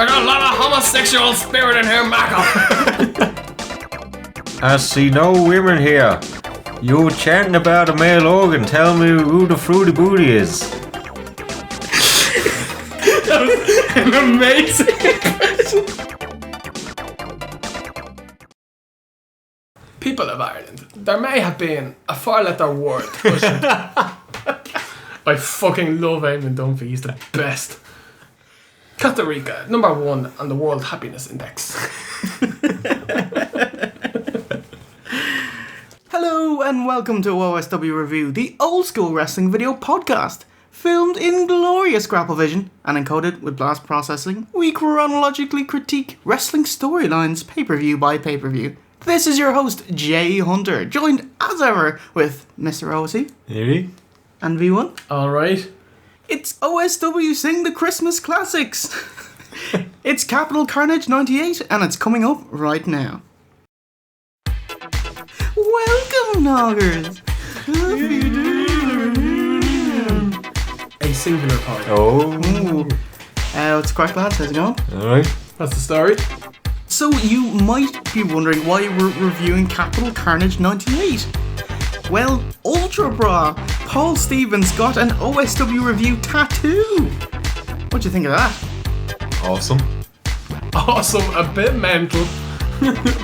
I got a lot of homosexual spirit in here, Marco. I see no women here. You chanting about a male organ. Tell me who the fruity booty is. That was an amazing impression. People of Ireland, there may have been a four-letter word cushion. I fucking love Eamon Dunphy, he's the best. Costa Rica, number 1 on the World Happiness Index. Hello and welcome to OSW Review, the old school wrestling video podcast. Filmed in glorious grapple vision and encoded with blast processing, we chronologically critique wrestling storylines pay-per-view by pay-per-view. This is your host, Jay Hunter, joined as ever with Mr. OC. Hey. And V1. Alright. It's OSW Sing the Christmas Classics. It's Capital Carnage 98 and it's coming up right now. Welcome, Noggers. A singular point. Oh. What's the crack, lads? How's it going? Alright. That's the story. So you might be wondering why we're reviewing Capital Carnage 98. Well, Ultra Bra, Paul Stevens got an OSW review tattoo. What do you think of that? Awesome. Awesome, a bit mental.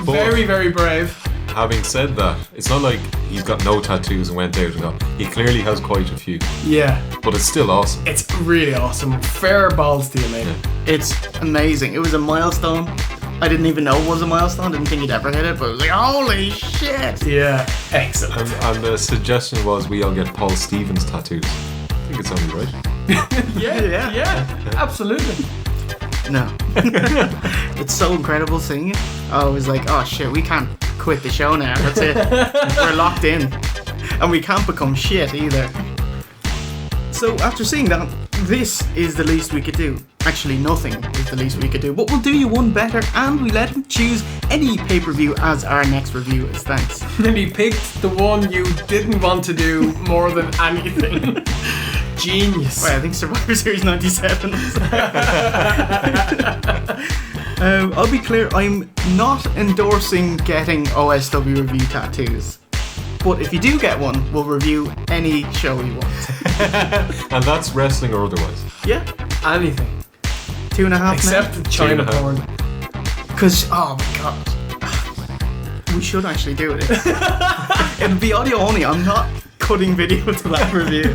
Very, very brave. Having said that, it's not like he's got no tattoos and went out and got. He clearly has quite a few. Yeah. But it's still awesome. It's really awesome. Fair balls to you, mate. Yeah. It's amazing. It was a milestone. I didn't even know it was a milestone. Didn't think he'd ever hit it, but it was like, holy shit. Yeah, excellent. And the suggestion was we all get Paul Stevens tattoos. I think it's only right. Yeah, absolutely. No. It's so incredible seeing it. I was like, oh shit, we can't quit the show now. That's it. We're locked in. And we can't become shit either. So after seeing that, this is the least we could do. Actually, nothing is the least we could do. But we'll do you one better, and we let him choose any pay-per-view as our next review as thanks. And he picked the one you didn't want to do more than anything. Genius. Well, I think Survivor Series 97. I'll be clear, I'm not endorsing getting OSW review tattoos. But if you do get one, we'll review any show you want. And that's wrestling or otherwise. Yeah. Anything. 2.5 Except the China porn. Because, oh my god. We should actually do it. It'll be audio only. I'm not cutting video to that review.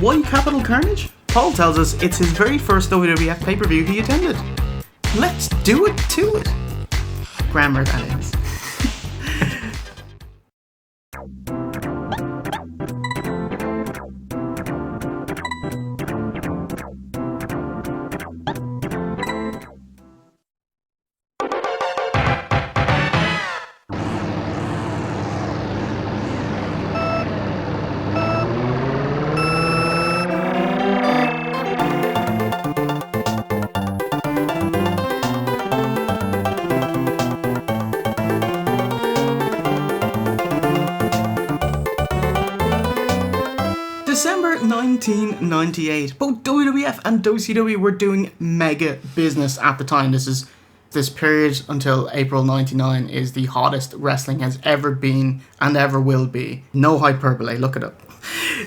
Why Capital Carnage? Paul tells us it's his very first WWF pay-per-view he attended. Let's do it to it. Grammar, that is. December 1998. Both WWF and WCW were doing mega business at the time. This period until April 99 is the hottest wrestling has ever been and ever will be. No hyperbole, look it up.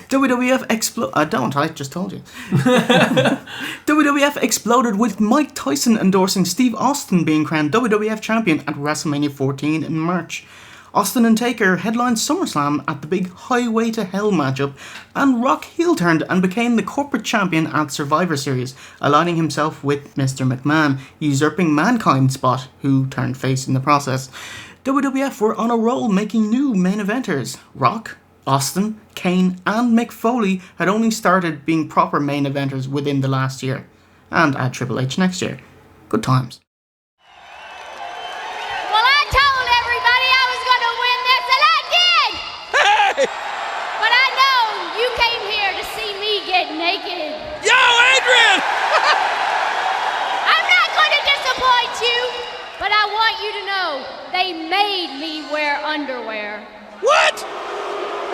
WWF I just told you. WWF exploded with Mike Tyson endorsing Steve Austin being crowned WWF champion at WrestleMania 14 in March. Austin and Taker headlined SummerSlam at the big Highway to Hell matchup, and Rock heel turned and became the corporate champion at Survivor Series, aligning himself with Mr. McMahon, usurping Mankind's spot, who turned face in the process. WWF were on a roll making new main eventers. Rock, Austin, Kane and Mick Foley had only started being proper main eventers within the last year, and at Triple H next year. Good times. Naked. Yo, Adrian! I'm not going to disappoint you, but I want you to know they made me wear underwear. What?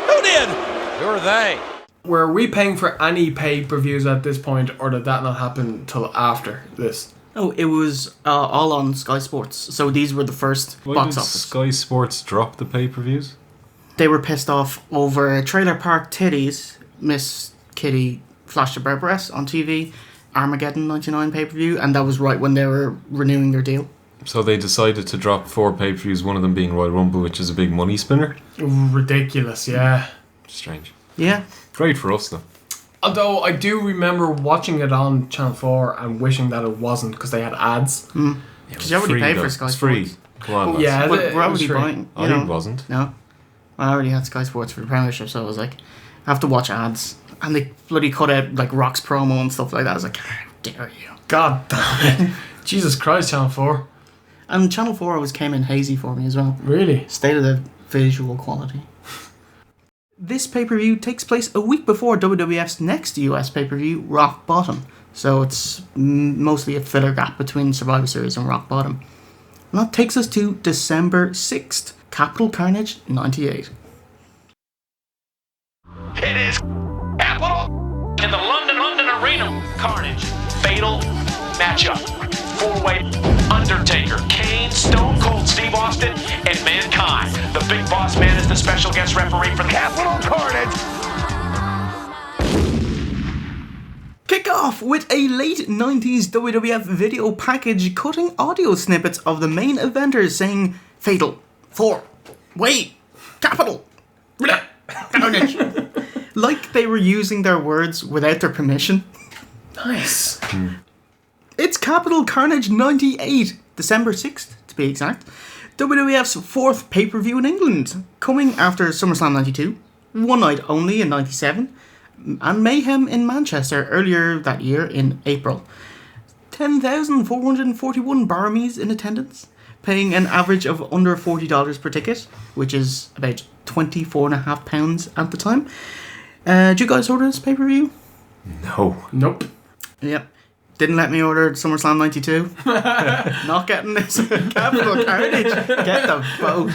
Who did? Who are they? Were we paying for any pay-per-views at this point, or did that not happen till after this? Oh, it was all on Sky Sports. So these were the first box office. Sky Sports drop the pay-per-views? They were pissed off over Trailer Park Titties, Miss Kitty flashed her breasts on TV, Armageddon 99 pay-per-view, and that was right when they were renewing their deal. So they decided to drop 4 pay-per-views, one of them being Royal Rumble, which is a big money spinner. Ridiculous, yeah. Strange. Yeah. Great for us, though. Although I do remember watching it on Channel 4 and wishing that it wasn't, because they had ads. Because you already paid for Sky It's Sports. free. Come on, lads. Yeah, But we're already free. buying. I wasn't. No. I already had Sky Sports for the Premiership, so I was like, I have to watch ads. And they bloody cut out like Rock's promo and stuff like that. I was like, how dare you? God damn it. Jesus Christ, Channel 4. And Channel 4 always came in hazy for me as well. Really? State of the visual quality. This pay-per-view takes place a week before WWF's next US pay-per-view, Rock Bottom. So it's mostly a filler gap between Survivor Series and Rock Bottom. And that takes us to December 6th, Capital Carnage 98. It is Capital in the London Arena. Carnage. Fatal matchup. 4-way Undertaker, Kane, Stone Cold Steve Austin, and Mankind. The Big Boss Man is the special guest referee for the Capital Carnage. Kick off with a late 90s WWF video package cutting audio snippets of the main eventers saying Fatal, 4, Way, Capital, Carnage. Like they were using their words without their permission. Nice. It's Capital Carnage 98, December 6th to be exact. WWF's 4th pay-per-view in England, coming after SummerSlam 92, One Night Only in 97, and Mayhem in Manchester earlier that year in April. 10,441 Barmies in attendance, paying an average of under $40 per ticket, which is about £24.5 at the time. Did you guys order this pay-per-view? No. Nope. Yep. Didn't let me order SummerSlam 92. Not getting this. Capital Carnage. Get the vote.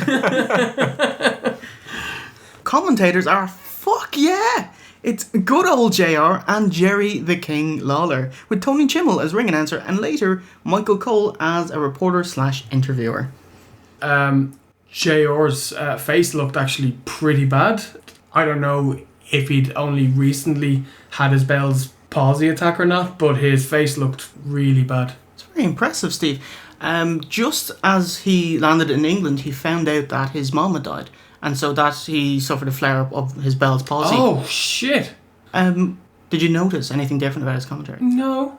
Commentators are fuck yeah. It's good old JR and Jerry the King Lawler, with Tony Chimmel as ring announcer and later Michael Cole as a reporter/interviewer. JR's face looked actually pretty bad. I don't know if he'd only recently had his Bell's palsy attack or not, but his face looked really bad. It's very impressive, Steve. Just as he landed in England, he found out that his mom had died, and so that he suffered a flare-up of his Bell's palsy. Oh, shit. Did you notice anything different about his commentary? No.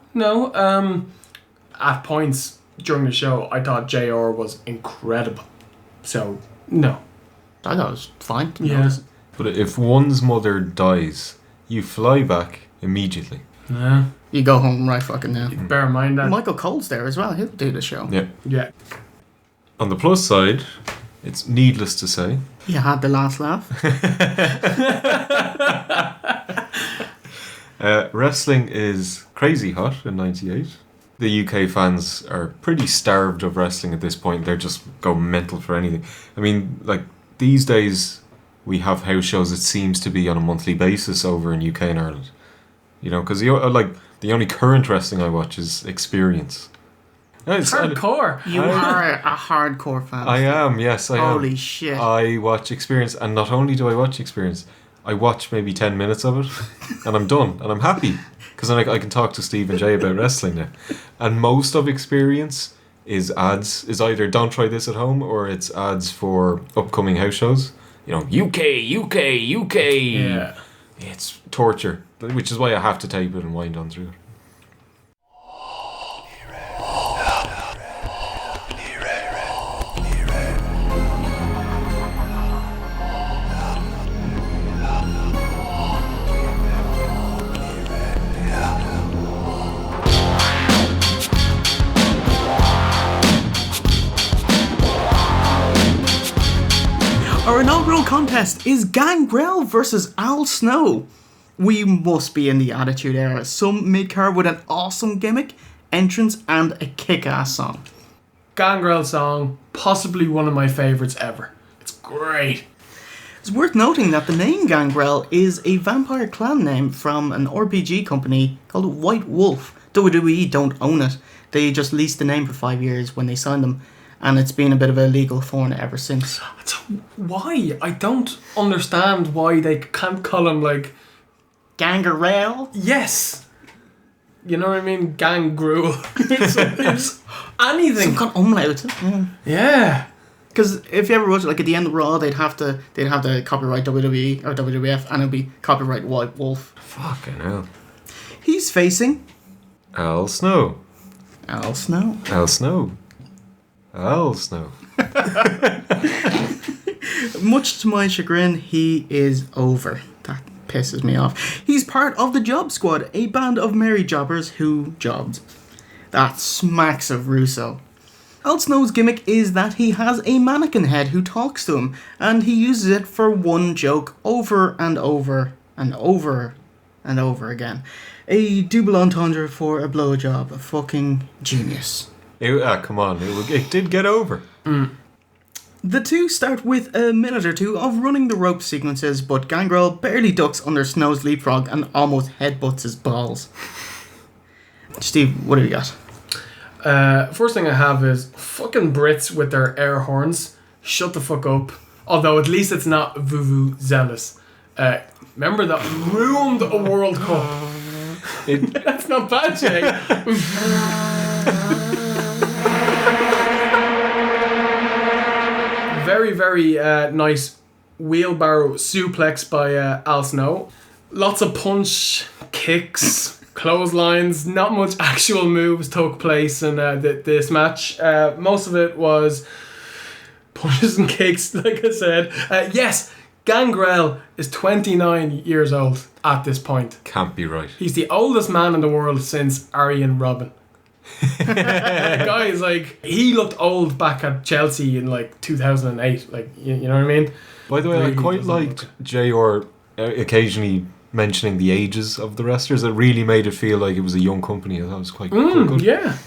At points during the show, I thought JR was incredible. So, no. I thought it was fine. Yeah. But if one's mother dies, you fly back immediately. Yeah. You go home right fucking now. Bear in mind that. Michael Cole's there as well. He'll do the show. Yeah. Yeah. On the plus side, it's needless to say, You had the last laugh. wrestling is crazy hot in 98. The UK fans are pretty starved of wrestling at this point. They're just go mental for anything. I mean, like, these days we have house shows, it seems to be on a monthly basis over in UK and Ireland. You know, because the only current wrestling I watch is Experience. Hardcore. You are a hardcore fan. I am, yes, I am. Holy shit. I watch Experience, and not only do I watch Experience, I watch maybe 10 minutes of it, and I'm done, and I'm happy, because then I can talk to Steve and Jay about wrestling now. And most of Experience is ads, is either don't try this at home, or it's ads for upcoming house shows. You know, UK. Yeah. It's torture, which is why I have to tape it and wind on through it. Our inaugural contest is Gangrel versus Al Snow. We must be in the Attitude Era. Some mid-card with an awesome gimmick, entrance, and a kick-ass song. Gangrel song, possibly one of my favourites ever. It's great. It's worth noting that the name Gangrel is a vampire clan name from an RPG company called White Wolf. WWE don't own it. They just leased the name for 5 years when they signed them, and it's been a bit of a legal thorn ever since. Why? I don't understand why they can't call him like Gangrel? yes. You know what I mean? Gangrel. it's anything. Some kind of umlaut. Yeah. Because if you ever watch it, like at the end of Raw, they'd have to copyright WWE or WWF, and it'd be copyright White Wolf. Fucking hell. He's facing Al Snow. Al Snow. Al Snow. Al Snow. Much to my chagrin, he is over. That pisses me off. He's part of the Job Squad, a band of merry jobbers who jobbed. That smacks of Russo. Al Snow's gimmick is that he has a mannequin head who talks to him, and he uses it for one joke over and over and over and over again. A double entendre for a blowjob. A fucking genius. Come on, it did get over. The two start with a minute or two of running the rope sequences, but Gangrel barely ducks under Snow's leapfrog and almost headbutts his balls. Steve, what have you got? First thing I have is fucking Brits with their air horns. Shut the fuck up. Although at least it's not vuvuzelas. Remember that ruined a World Cup. That's not bad, Jay. Very, very nice wheelbarrow suplex by Al Snow. Lots of punch, kicks, clotheslines. Not much actual moves took place in this match. Most of it was punches and kicks, like I said. Yes, Gangrel is 29 years old at this point. Can't be right. He's the oldest man in the world since Arjen Robben. The guy is like, he looked old back at Chelsea in like 2008. Like, you know what I mean? By the way, Really I quite doesn't liked look. JR occasionally mentioning the ages of the wrestlers. It really made it feel like it was a young company. I thought it was quite good. Yeah.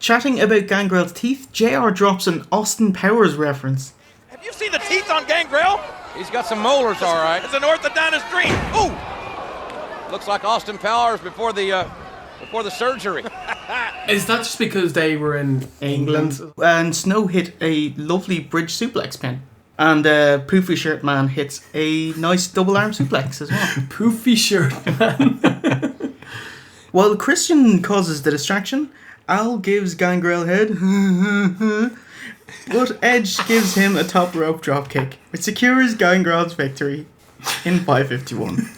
Chatting about Gangrel's teeth, JR drops an Austin Powers reference. Have you seen the teeth on Gangrel? He's got some molars, all right. It's an orthodontist dream. Ooh! Looks like Austin Powers before the surgery. Is that just because they were in England? And Snow hit a lovely bridge suplex pin. And Poofy Shirt Man hits a nice double arm suplex as well. Poofy shirt, man. While Christian causes the distraction, Al gives Gangrel head. But Edge gives him a top rope drop kick, which secures Gangrel's victory in 5:51.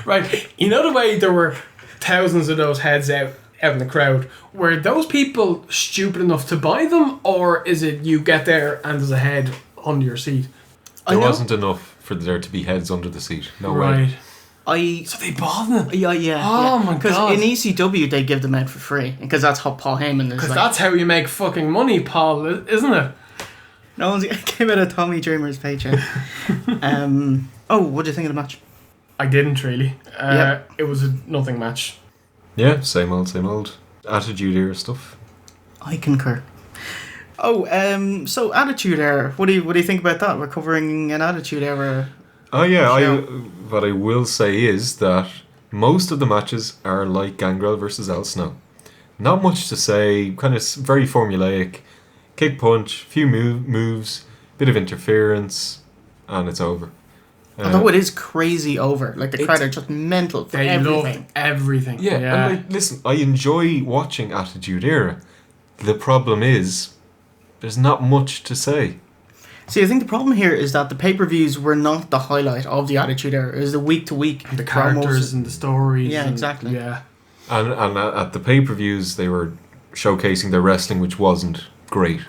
Right. You know the way there were thousands of those heads out in the crowd? Were those people stupid enough to buy them, or is it you get there and there's a head under your seat? There wasn't enough for there to be heads under the seat. No way. Right. So they bought them? Yeah. Oh my God. Because in ECW they give them out for free, because that's how Paul Heyman is. Because like, that's how you make fucking money, Paul, isn't it? no one's came out of Tommy Dreamer's paycheck. What do you think of the match? I didn't really. Yep. It was a nothing match. Yeah, same old. Attitude era stuff. I concur. So Attitude Era. What do you think about that? We're covering an Attitude Era. Oh yeah, show. what I will say is that most of the matches are like Gangrel versus Al Snow. Not much to say, kind of very formulaic. Kick, punch, few moves, bit of interference, and it's over. Although it is crazy over. Like, the crowd are just mental for They everything. love everything. Yeah, and like, listen, I enjoy watching Attitude Era. The problem is, there's not much to say. See, I think the problem here is that the pay-per-views were not the highlight of the Attitude Era. It was the week-to-week. The characters promos. and the stories. Yeah, and, exactly. Yeah. And at the pay-per-views, they were showcasing their wrestling, which wasn't great.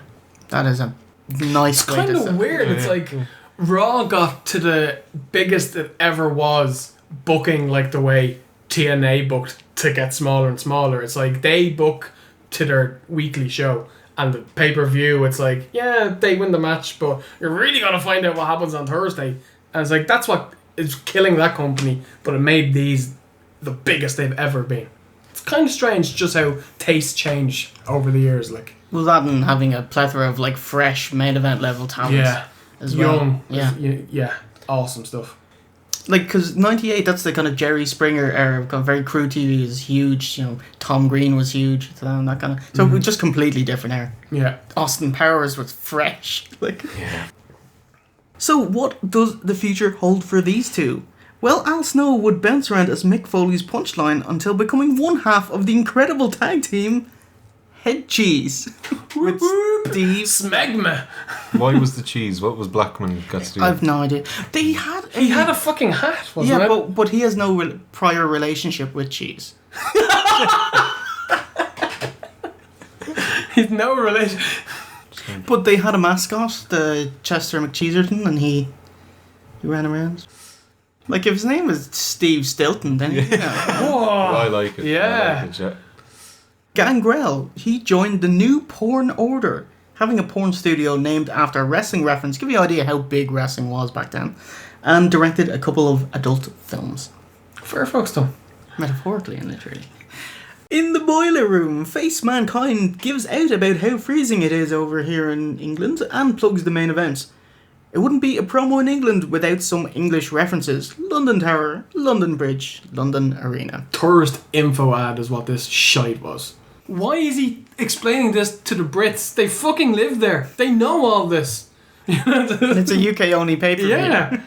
That is a nice way Kind to of say. weird. It's like Raw got to the biggest it ever was booking like the way TNA booked to get smaller and smaller. It's like they book to their weekly show, and the pay-per-view, it's like, yeah, they win the match, but you're really going to find out what happens on Thursday. And it's like, that's what is killing that company, but it made these the biggest they've ever been. It's kind of strange just how tastes change over the years. Like, Well, that and having a plethora of, like, fresh main event level talent. yeah. as well. Young. Yeah. Yeah. Awesome stuff. Like, because 98, that's the kind of Jerry Springer era, kind of very crude TV is huge, Tom Green was huge, and that kind of... So it was just completely different era. Yeah. Austin Powers was fresh. Yeah. So what does the future hold for these two? Well, Al Snow would bounce around as Mick Foley's punchline until becoming one half of the incredible tag team Head Cheese with Steve. Smegma. Why was the cheese? What was Blackman got to do? I've no idea. He had a fucking hat, wasn't yeah, it? but he has no prior relationship with cheese. He's no relation. But they had a mascot, the Chester McCheeserton, and he ran around. Like, if his name was Steve Stilton, then Whoa. I like it. Yeah. I like it, yeah. Gangrel, he joined the New Porn Order, having a porn studio named after a wrestling reference. Give you an idea how big wrestling was back then. And directed a couple of adult films. Fair fucks though. Metaphorically and literally. In the boiler room, Face Mankind gives out about how freezing it is over here in England and plugs the main events. It wouldn't be a promo in England without some English references. London Tower, London Bridge, London Arena. Tourist info ad is what this shite was. Why is he explaining this to the Brits? They fucking live there. They know all this. And it's a UK only pay-per-view. Yeah.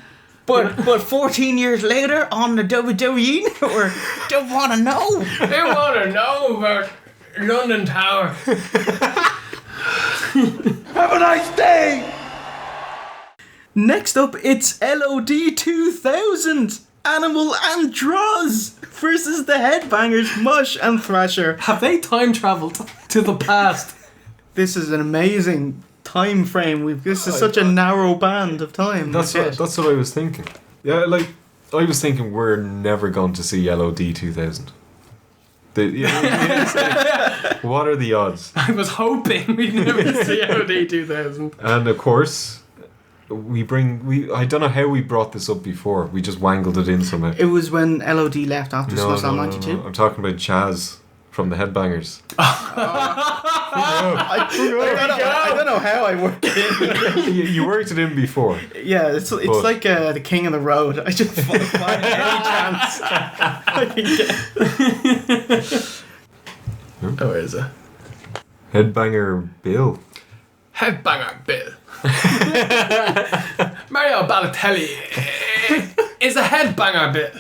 But 14 years later on the WWE Network, don't want to know. They want to know about London Tower. Have a nice day! Next up, it's LOD 2000. Animal and Droz versus the Headbangers, Mush and Thrasher. Have they time travelled to the past? This is an amazing time frame. This is such a narrow band of time. That's what I was thinking. Yeah, like, I was thinking we're never going to see LOD 2000. What are the odds? I was hoping we'd never see LOD 2000. And of course, I don't know how we brought this up before. We just wangled it in somehow. It was when LOD left after SummerSlam 92. No. I'm talking about Chaz from the Headbangers. I don't know how I worked it in. You worked it in before. Yeah, it's like the King of the Road. I just find any chance I can get. Oh, is it? Headbanger Bill. Headbanger Bill. Mario Balotelli is a headbanger Bill.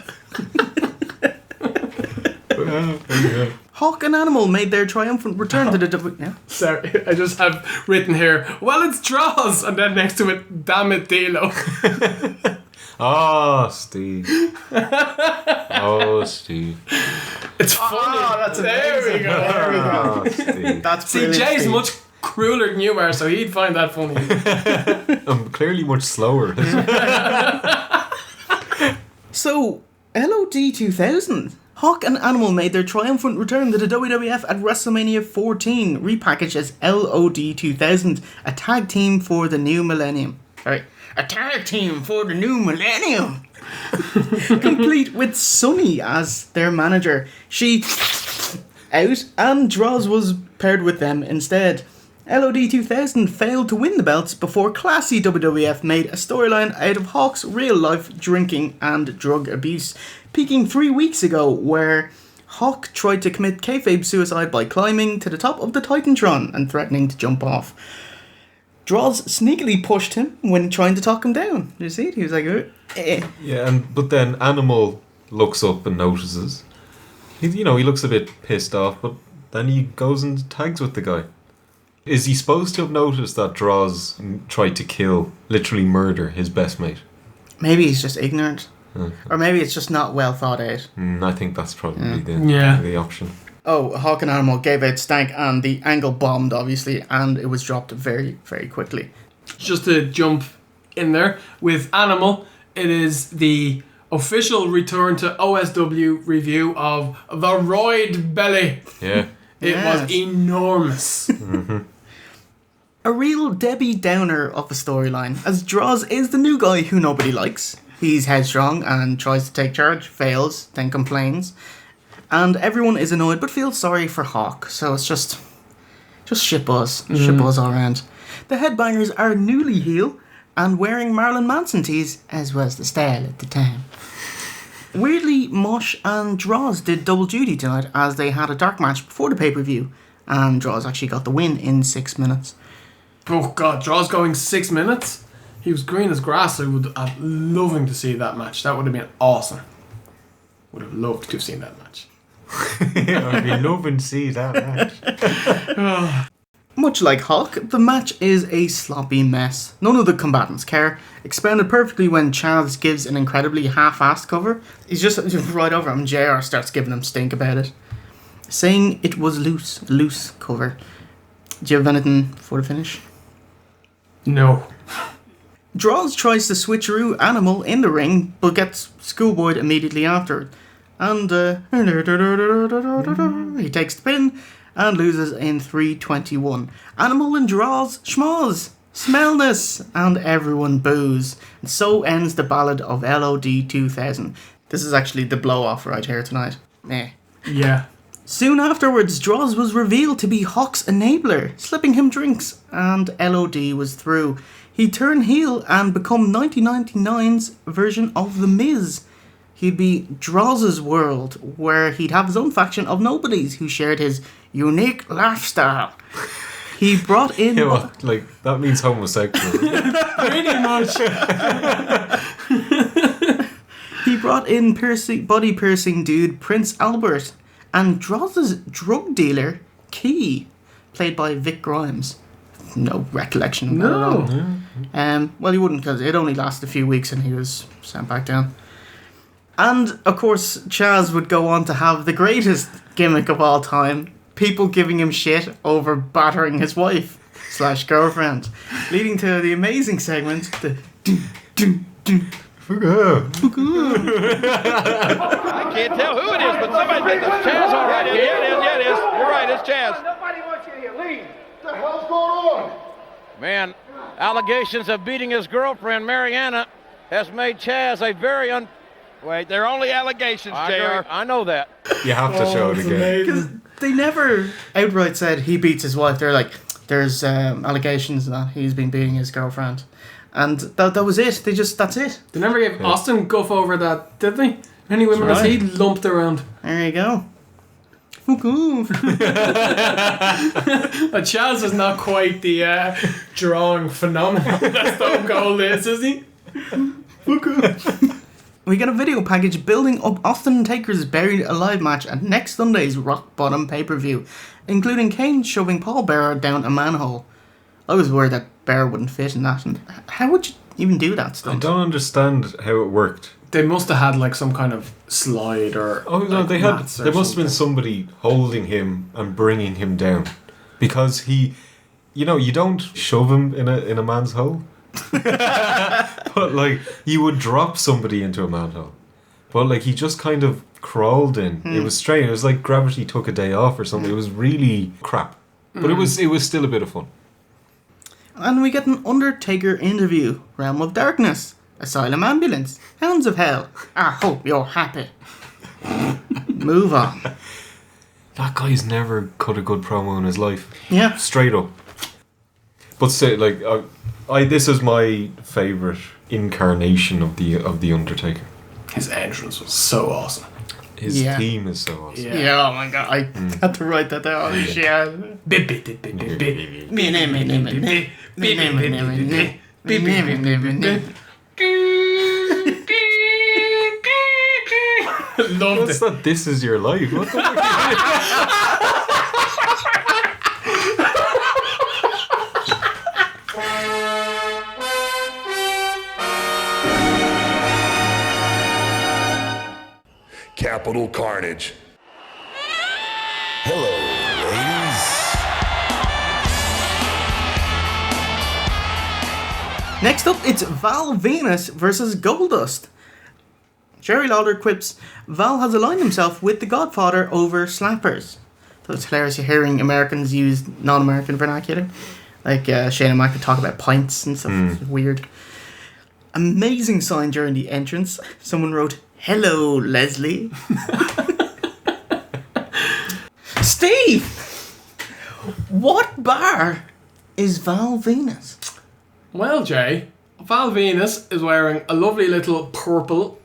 Hawk and Animal made their triumphant return to the WWE. Yeah. Sorry, I just have written here, well, it's Droz, and then next to it, damn it, Dilo. Oh, Steve. Oh, Steve. It's funny. Oh, that's there we amazing. go. There we go. Oh, Steve. That's See, brilliant, Jay's Steve. much crueler than you are, so he'd find that funny. I'm clearly much slower. So, LOD 2000. Hawk and Animal made their triumphant return to the WWF at WrestleMania 14, repackaged as LOD 2000, a tag team for the new millennium. Sorry, a tag team for the new millennium. Complete with Sunny as their manager. She out and Droz was paired with them instead. LOD 2000 failed to win the belts before classy WWF made a storyline out of Hawk's real-life drinking and drug abuse, peaking 3 weeks ago where Hawk tried to commit kayfabe suicide by climbing to the top of the Titantron and threatening to jump off. Droz sneakily pushed him when trying to talk him down. You see it? He was like, eh. Yeah, but then Animal looks up and notices. He looks a bit pissed off, but then he goes and tags with the guy. Is he supposed to have noticed that Droz tried to literally murder his best mate? Maybe he's just ignorant. Okay. Or maybe it's just not well thought out. I think that's probably the option. Oh, Hawk and Animal gave out stank and the angle bombed, obviously, and it was dropped very, very quickly. Just to jump in there, with Animal, it is the official return to OSW review of The Roid Belly. Yeah. It was enormous. Mm-hmm. A real Debbie Downer of the storyline, as Droz is the new guy who nobody likes. He's headstrong and tries to take charge, fails, then complains. And everyone is annoyed but feels sorry for Hawk, so it's just shitbuzz. Shitbuzz all around. The Headbangers are newly heel, and wearing Marilyn Manson tees, as was the style at the time. Weirdly, Mosh and Droz did double duty tonight as they had a dark match before the pay-per-view, and Droz actually got the win in 6 minutes. Oh god, Draw's going 6 minutes? He was green as grass. I would have loving to see that match. That would have been awesome. Would have loved to have seen that match. I'd be loving to see that match. Much like Hawk, the match is a sloppy mess. None of the combatants care. Expounded perfectly when Chaz gives an incredibly half-assed cover. He's just right over him. JR starts giving him stink about it, saying it was loose cover. Do you have anything for the finish? No. Droz tries to switcheroo Animal in the ring, but gets schoolboyed immediately after. And he takes the pin and loses in 3:21. Animal and Droz schmoz, smellness, and everyone boos. And so ends the Ballad of LOD 2000. This is actually the blow-off right here tonight. Meh. Yeah. Soon afterwards, Droz was revealed to be Hawk's enabler, slipping him drinks, and LOD was through. He'd turn heel and become 1999's version of The Miz. He'd be Droz's world, where he'd have his own faction of nobodies who shared his unique lifestyle. He brought in... Yeah, well, like, that means homosexual. Pretty much. He brought in body piercing dude Prince Albert and Droz's drug dealer Key, played by Vic Grimes. No recollection of that at all. Well, he wouldn't, because it only lasted a few weeks and he was sent back down. And, of course, Chaz would go on to have the greatest gimmick of all time, people giving him shit over battering his wife / girlfriend, leading to the amazing segment, the I can't tell who it is, but somebody thinks it's Chaz, all right. Yeah, it is. You're right, it's Chaz. Nobody wants you to leave. What the hell's going on? Man, allegations of beating his girlfriend, Mariana, has made Chaz a very Wait, they're only allegations, JR. I know that. You have to show it again. Because they never outright said he beats his wife. They're like, there's allegations that he's been beating his girlfriend. And that was it. That's it. They never gave Austin guff over that, did they? Many women as he lumped around. There you go. Fuck off. Chaz is not quite the drawing phenomenon that Stone Cold is he? Fuck off. We get a video package building up Austin and Taker's Buried Alive match at next Sunday's Rock Bottom pay-per-view, including Kane shoving Paul Bearer down a manhole. I was worried that Bearer wouldn't fit in that, and how would you even do that stunt? I don't understand how it worked. They must have had like some kind of slide or... Oh no, like there must have been somebody holding him and bringing him down. Because he... You know, you don't shove him in a man's hole. But like you would drop somebody into a manhole, but like he just kind of crawled in. It was strange. It was like gravity took a day off or something. It was really crap, but it was still a bit of fun. And we get an Undertaker interview. Realm of Darkness, Asylum Ambulance, Hounds of Hell. I hope you're happy. Move on. That guy's never cut a good promo in his life. Yeah, straight up. But say like this is my favourite incarnation of the Undertaker. His entrance was so awesome. His theme is so awesome. Yeah, oh my god, I had to write that down. Loved What's it. that? This is your life. What the fuck? Capital Carnage. Hello, ladies. Next up, it's Val Venus versus Goldust. Jerry Lawler quips, Val has aligned himself with the Godfather over slappers. So it's hilarious hearing Americans use non-American vernacular. Like Shane and Mike could talk about pints and stuff. It's weird. Amazing sign during the entrance. Someone wrote, "Hello, Leslie." Steve! What bar is Val Venus? Well, Jay, Val Venus is wearing a lovely little purple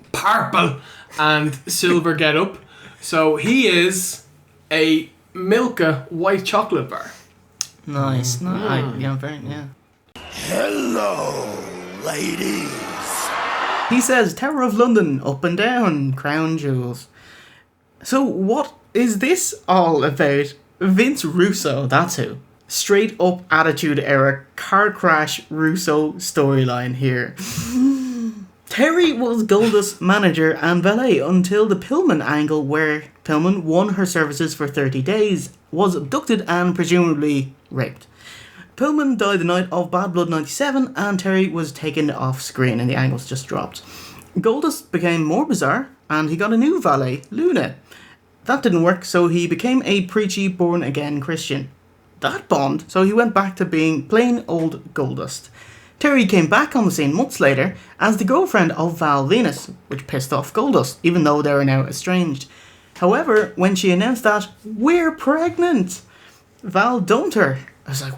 and silver getup. So he is a Milka white chocolate bar. Nice. Yeah. Hello, ladies. He says, Tower of London, up and down, crown jewels. So what is this all about? Vince Russo, that's who. Straight up Attitude Era car crash Russo storyline here. Terry was Goldust's manager and valet until the Pillman angle where Pillman won her services for 30 days, was abducted and presumably raped. Pillman died the night of Bad Blood 97 and Terry was taken off screen and the angles just dropped. Goldust became more bizarre and he got a new valet, Luna. That didn't work, so he became a preachy born-again Christian. That bombed, so he went back to being plain old Goldust. Terry came back on the scene months later as the girlfriend of Val Venus, which pissed off Goldust, even though they were now estranged. However, when she announced that, we're pregnant, Val dumped her. I was like,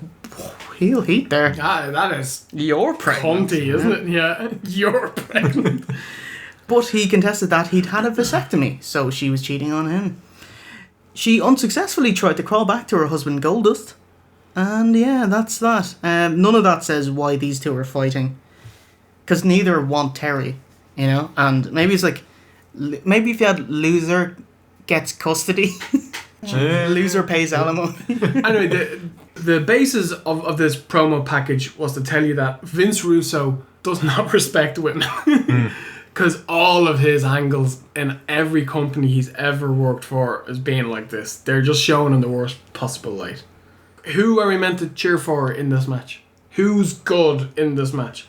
heel heat there. That is You're pregnant. cunty, isn't it? Yeah, you're pregnant. But he contested that he'd had a vasectomy, so she was cheating on him. She unsuccessfully tried to crawl back to her husband Goldust. And yeah, that's that. None of that says why these two are fighting. Because neither want Terry, you know? And maybe it's like, maybe if you had loser gets custody, loser pays alimony. Anyway, the basis of this promo package was to tell you that Vince Russo does not respect women. Because all of his angles in every company he's ever worked for is being like this. They're just shown in the worst possible light. Who are we meant to cheer for in this match? Who's good in this match?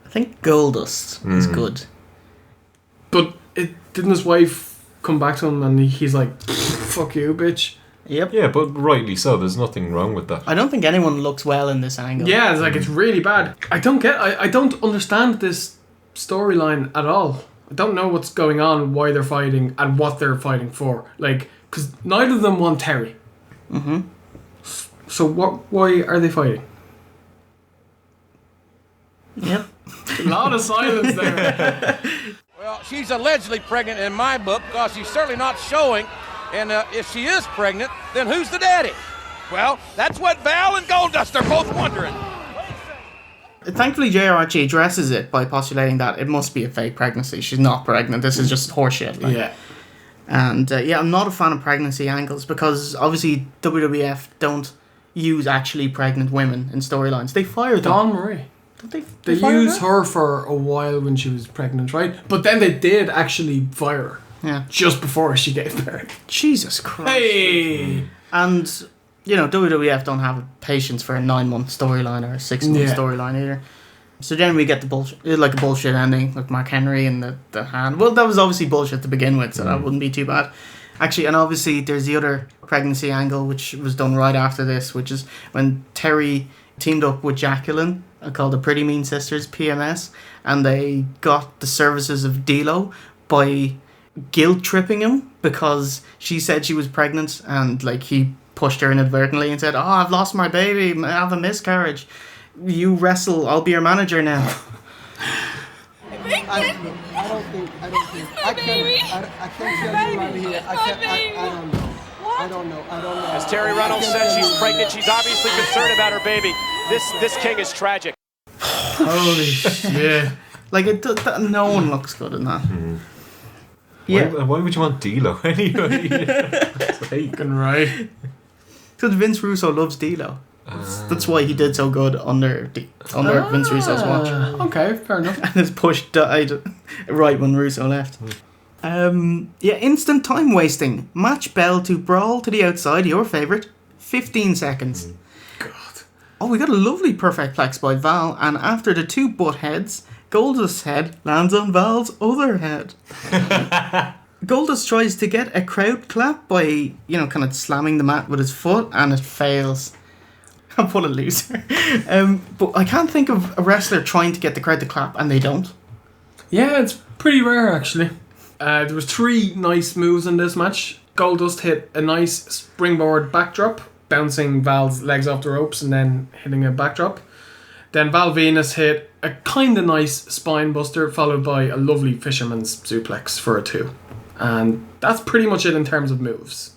I think Goldust is good. But didn't his wife come back to him and he's like, fuck you, bitch? Yep. Yeah, but rightly so. There's nothing wrong with that. I don't think anyone looks well in this angle. Yeah, it's like, it's really bad. I don't understand this storyline at all. I don't know what's going on, why they're fighting, and what they're fighting for. Like, because neither of them want Terry. Mm-hmm. So why are they fighting? Yep. A lot of silence there. Well, she's allegedly pregnant in my book because she's certainly not showing. And if she is pregnant, then who's the daddy? Well, that's what Val and Goldust are both wondering. Thankfully, JRG addresses it by postulating that it must be a fake pregnancy. She's not pregnant. This is just horseshit. Like. Yeah. And yeah, I'm not a fan of pregnancy angles because obviously WWF don't use actually pregnant women in storylines. They fire them. Dawn Marie. Don't they used her for a while when she was pregnant, right? But then they did actually fire her. Yeah. Just before she gave birth. Jesus Christ. Hey! And, you know, WWF don't have patience for a 9-month storyline or a 6-month storyline either. So then we get the bullshit, like a bullshit ending, like Mark Henry and the hand. Well, that was obviously bullshit to begin with, so that wouldn't be too bad. Actually, and obviously there's the other pregnancy angle, which was done right after this, which is when Terry teamed up with Jacqueline, called the Pretty Mean Sisters, PMS, and they got the services of Dilo by guilt-tripping him because she said she was pregnant and like he pushed her inadvertently and said, "Oh, I've lost my baby, I have a miscarriage. You wrestle, I'll be your manager now." I don't think. I can't tell you right here. I don't know. As Terry Reynolds said, she's pregnant. She's obviously concerned about her baby. This king is tragic. Holy shit. Like, no one looks good in that. Yeah. Why would you want Dilo anyway? Fucking right. Because Vince Russo loves Dilo. That's why he did so good under Vince Russo's watch. Okay, fair enough. And his push died right when Russo left. Instant time wasting. Match bell to brawl to the outside, your favourite. 15 seconds. God. Oh, we got a lovely perfect plex by Val, and after the two butt heads, Goldust's head lands on Val's other head. Goldust tries to get a crowd clap by, kind of slamming the mat with his foot, and it fails. What a loser. But I can't think of a wrestler trying to get the crowd to clap, and they don't. Yeah, it's pretty rare, actually. There was 3 nice moves in this match. Goldust hit a nice springboard backdrop, bouncing Val's legs off the ropes and then hitting a backdrop. Then Val Venus hit a kind of nice spine buster, followed by a lovely fisherman's suplex for a 2. And that's pretty much it in terms of moves.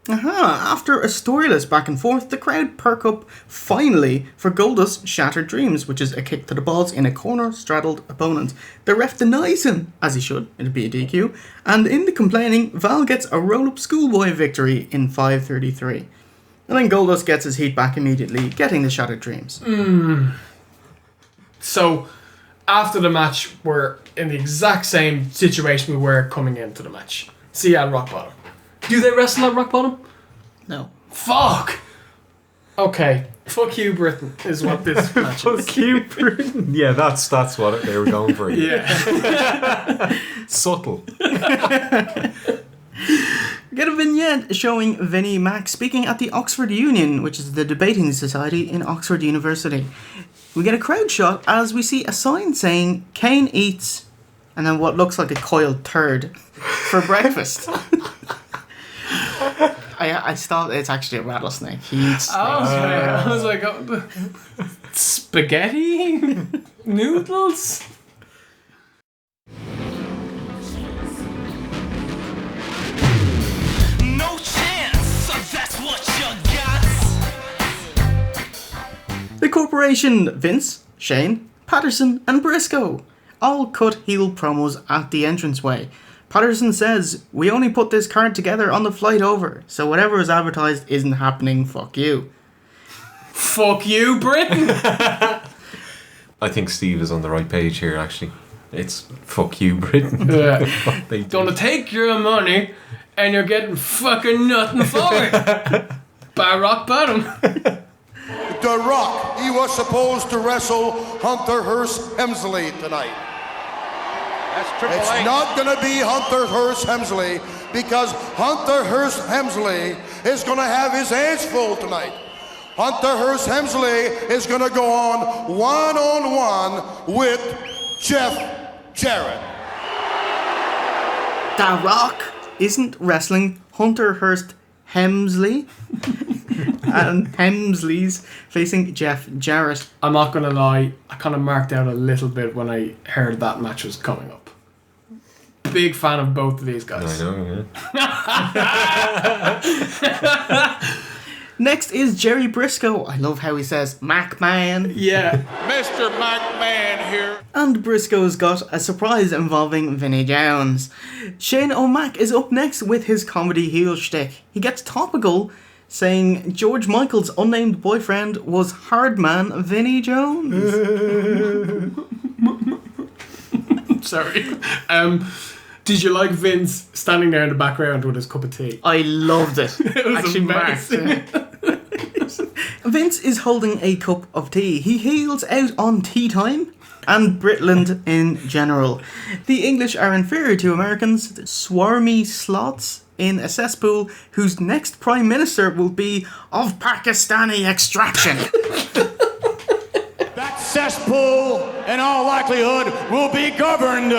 After a storyless back and forth, the crowd perk up finally for Goldust Shattered Dreams, which is a kick to the balls in a corner straddled opponent. The ref denies him, as he should, it'll be a DQ, and in the complaining, Val gets a roll-up schoolboy victory in 5:33. And then Goldust gets his heat back immediately, getting the Shattered Dreams. So, after the match, we're in the exact same situation we were coming into the match. See you at rock bottom. Do they wrestle at rock bottom? No. Fuck! Okay. Fuck you, Britain, is what this match is. Fuck you, Britain. Yeah, that's what they were going for. Yeah. Subtle. Get a vignette showing Vinnie Mac speaking at the Oxford Union, which is the debating society in Oxford University. We get a crowd shot as we see a sign saying Kane eats, and then what looks like a coiled turd for breakfast. I thought it's actually a rattlesnake. He eats snakes. I was like, spaghetti? Noodles? No chance, that's what you got. The corporation, Vince, Shane, Patterson and Briscoe, all cut heel promos at the entranceway. Patterson says, "We only put this card together on the flight over, so whatever is advertised isn't happening, fuck you." Fuck you, Britain! I think Steve is on the right page here, actually. It's fuck you, Britain. Yeah. They do. Gonna take your money and you're getting fucking nothing for it. By rock bottom. The Rock, he was supposed to wrestle Hunter Hearst Helmsley tonight. That's Triple It's H. not going to be Hunter Hearst Helmsley because Hunter Hearst Helmsley is going to have his hands full tonight. Hunter Hearst Helmsley is going to go on one-on-one with Jeff Jarrett. The Rock isn't wrestling Hunter Hearst Helmsley. And Helmsley's facing Jeff Jarrett. I'm not gonna lie, I kind of marked out a little bit when I heard that match was coming up. Big fan of both of these guys. I know, yeah. Next is Jerry Briscoe. I love how he says Mcmahon. Yeah. Mr. McMahon here. And Briscoe's got a surprise involving Vinnie Jones. Shane O'Mac is up next with his comedy heel shtick. He gets topical, saying George Michael's unnamed boyfriend was Hardman Vinnie Jones. Sorry. Did you like Vince standing there in the background with his cup of tea? I loved it. It was Actually amazing. marked. Vince is holding a cup of tea. He heels out on Tea Time and Britland in general. The English are inferior to Americans, swarmy slots in a cesspool whose next prime minister will be of Pakistani extraction. That cesspool, in all likelihood, will be governed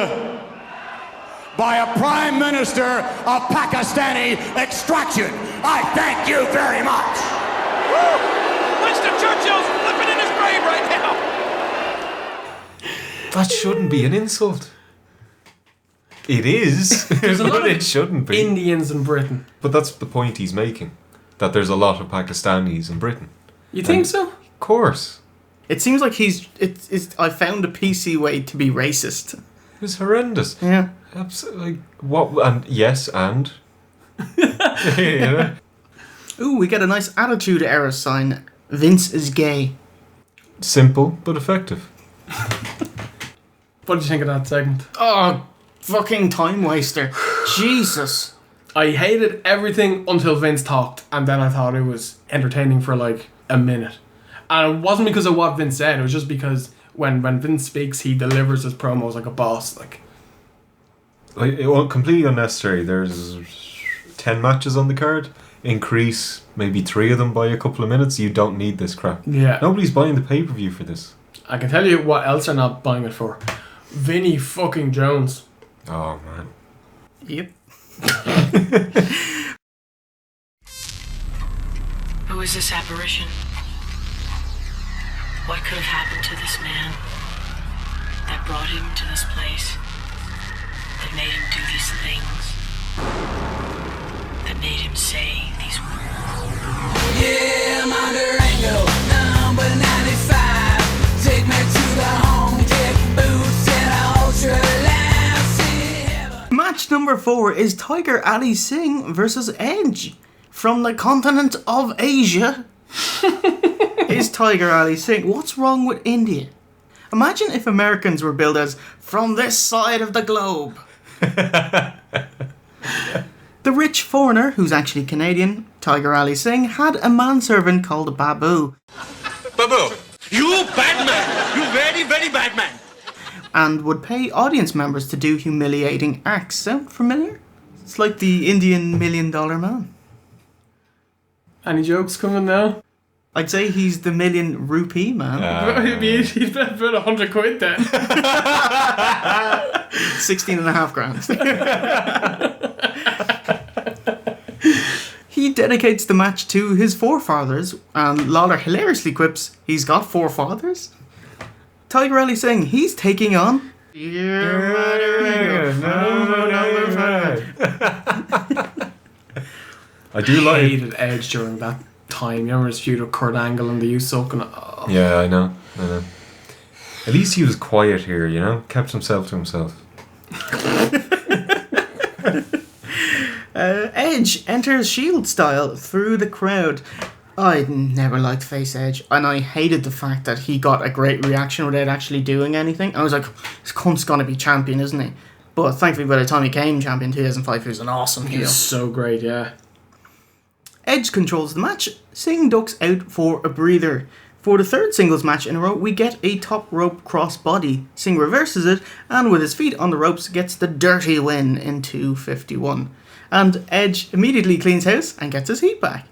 by a prime minister of Pakistani extraction. I thank you very much. Woo! Winston Churchill's flipping in his grave right now. That shouldn't be an insult. It is, but it shouldn't be. Indians in Britain. But that's the point he's making. That there's a lot of Pakistanis in Britain. You think so? Of course. It seems like I found a PC way to be racist. It was horrendous. Yeah. Absolutely. What? And yes, and. Yeah. Ooh, we get a nice Attitude Era sign. Vince is gay. Simple but effective. What did you think of that segment? Oh, fucking time waster. Jesus. I hated everything until Vince talked, and then I thought it was entertaining for like a minute. And it wasn't because of what Vince said, it was just because when Vince speaks, he delivers his promos like a boss. Like it was completely unnecessary. There's 10 matches on the card. Increase maybe 3 of them by a couple of minutes. You don't need this crap. Yeah. Nobody's buying the pay-per-view for this. I can tell you what else they're not buying it for. Vinnie fucking Jones. Oh, man. Yep. Who is this apparition? What could have happened to this man that brought him to this place, that made him do these things, that made him say these words? Yeah, I'm on Durango, number 95. Take me to the home, deck boots and a ultra loud city heaven. Match number 4 is Tiger Ali Singh versus Edge. From the continent of Asia is Tiger Ali Singh. What's wrong with India? Imagine if Americans were billed as from this side of the globe. The rich foreigner, who's actually Canadian, Tiger Ali Singh, had a manservant called Babu. Babu, you bad man. You very, very bad man. And would pay audience members to do humiliating acts. Sound familiar? It's like the Indian $1 Million Man. Any jokes coming now? I'd say he's the million rupee man. He'd bet about 100 quid then. 16.5 grand. He dedicates the match to his forefathers, and Lawler hilariously quips, he's got forefathers? Tiger Ali Singh, he's taking on... I do like... hated Edge during that time. You remember his feud with Kurt Angle and the Usos? Oh. Yeah, I know. At least he was quiet here, you know? Kept himself to himself. Edge enters Shield style through the crowd. I never liked face Edge, and I hated the fact that he got a great reaction without actually doing anything. I was like, this cunt's gonna be champion, isn't he? But thankfully by the time he came champion in 2005, he was an awesome heel. He was so great, yeah. Edge controls the match. Singh ducks out for a breather. For the third singles match in a row, we get a top rope crossbody. Singh reverses it, and with his feet on the ropes, gets the dirty win in 2:51. And Edge immediately cleans house and gets his heat back.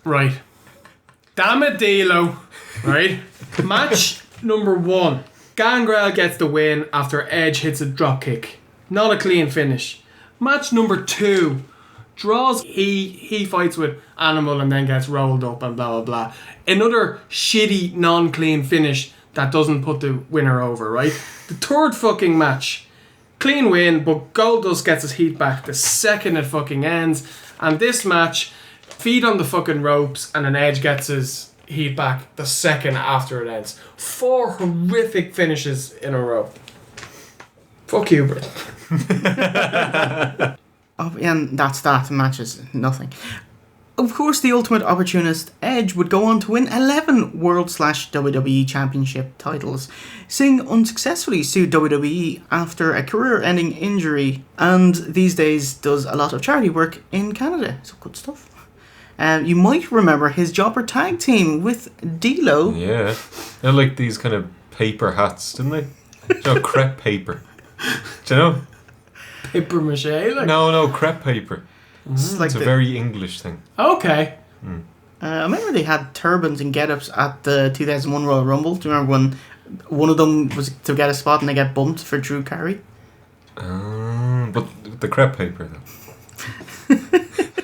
Right. Damn it, Dilo. Right? Match number 1. Gangrel gets the win after Edge hits a dropkick. Not a clean finish. Match number 2. Draws, he fights with Animal and then gets rolled up and blah blah blah. Another shitty non-clean finish that doesn't put the winner over, right? The third fucking match. Clean win, but Goldust gets his heat back the second it fucking ends. And this match, feet on the fucking ropes and an Edge gets his heat back the second after it ends. 4 horrific finishes in a row. Fuck you, bro. And that's that. The match is nothing. Of course, the ultimate opportunist, Edge, would go on to win 11 World/WWE Championship titles. Singh unsuccessfully sued WWE after a career-ending injury, and these days does a lot of charity work in Canada. So good stuff. You might remember his jobber tag team with Dilo. Yeah. They're like these kind of paper hats, didn't they? You know, crepe paper. Do you know? Paper mache? Like? No, crepe paper. It's like a very English thing. Okay. I remember they had turbans and get-ups at the 2001 Royal Rumble. Do you remember when one of them was to get a spot and they get bumped for Drew Carey? But the crepe paper, though.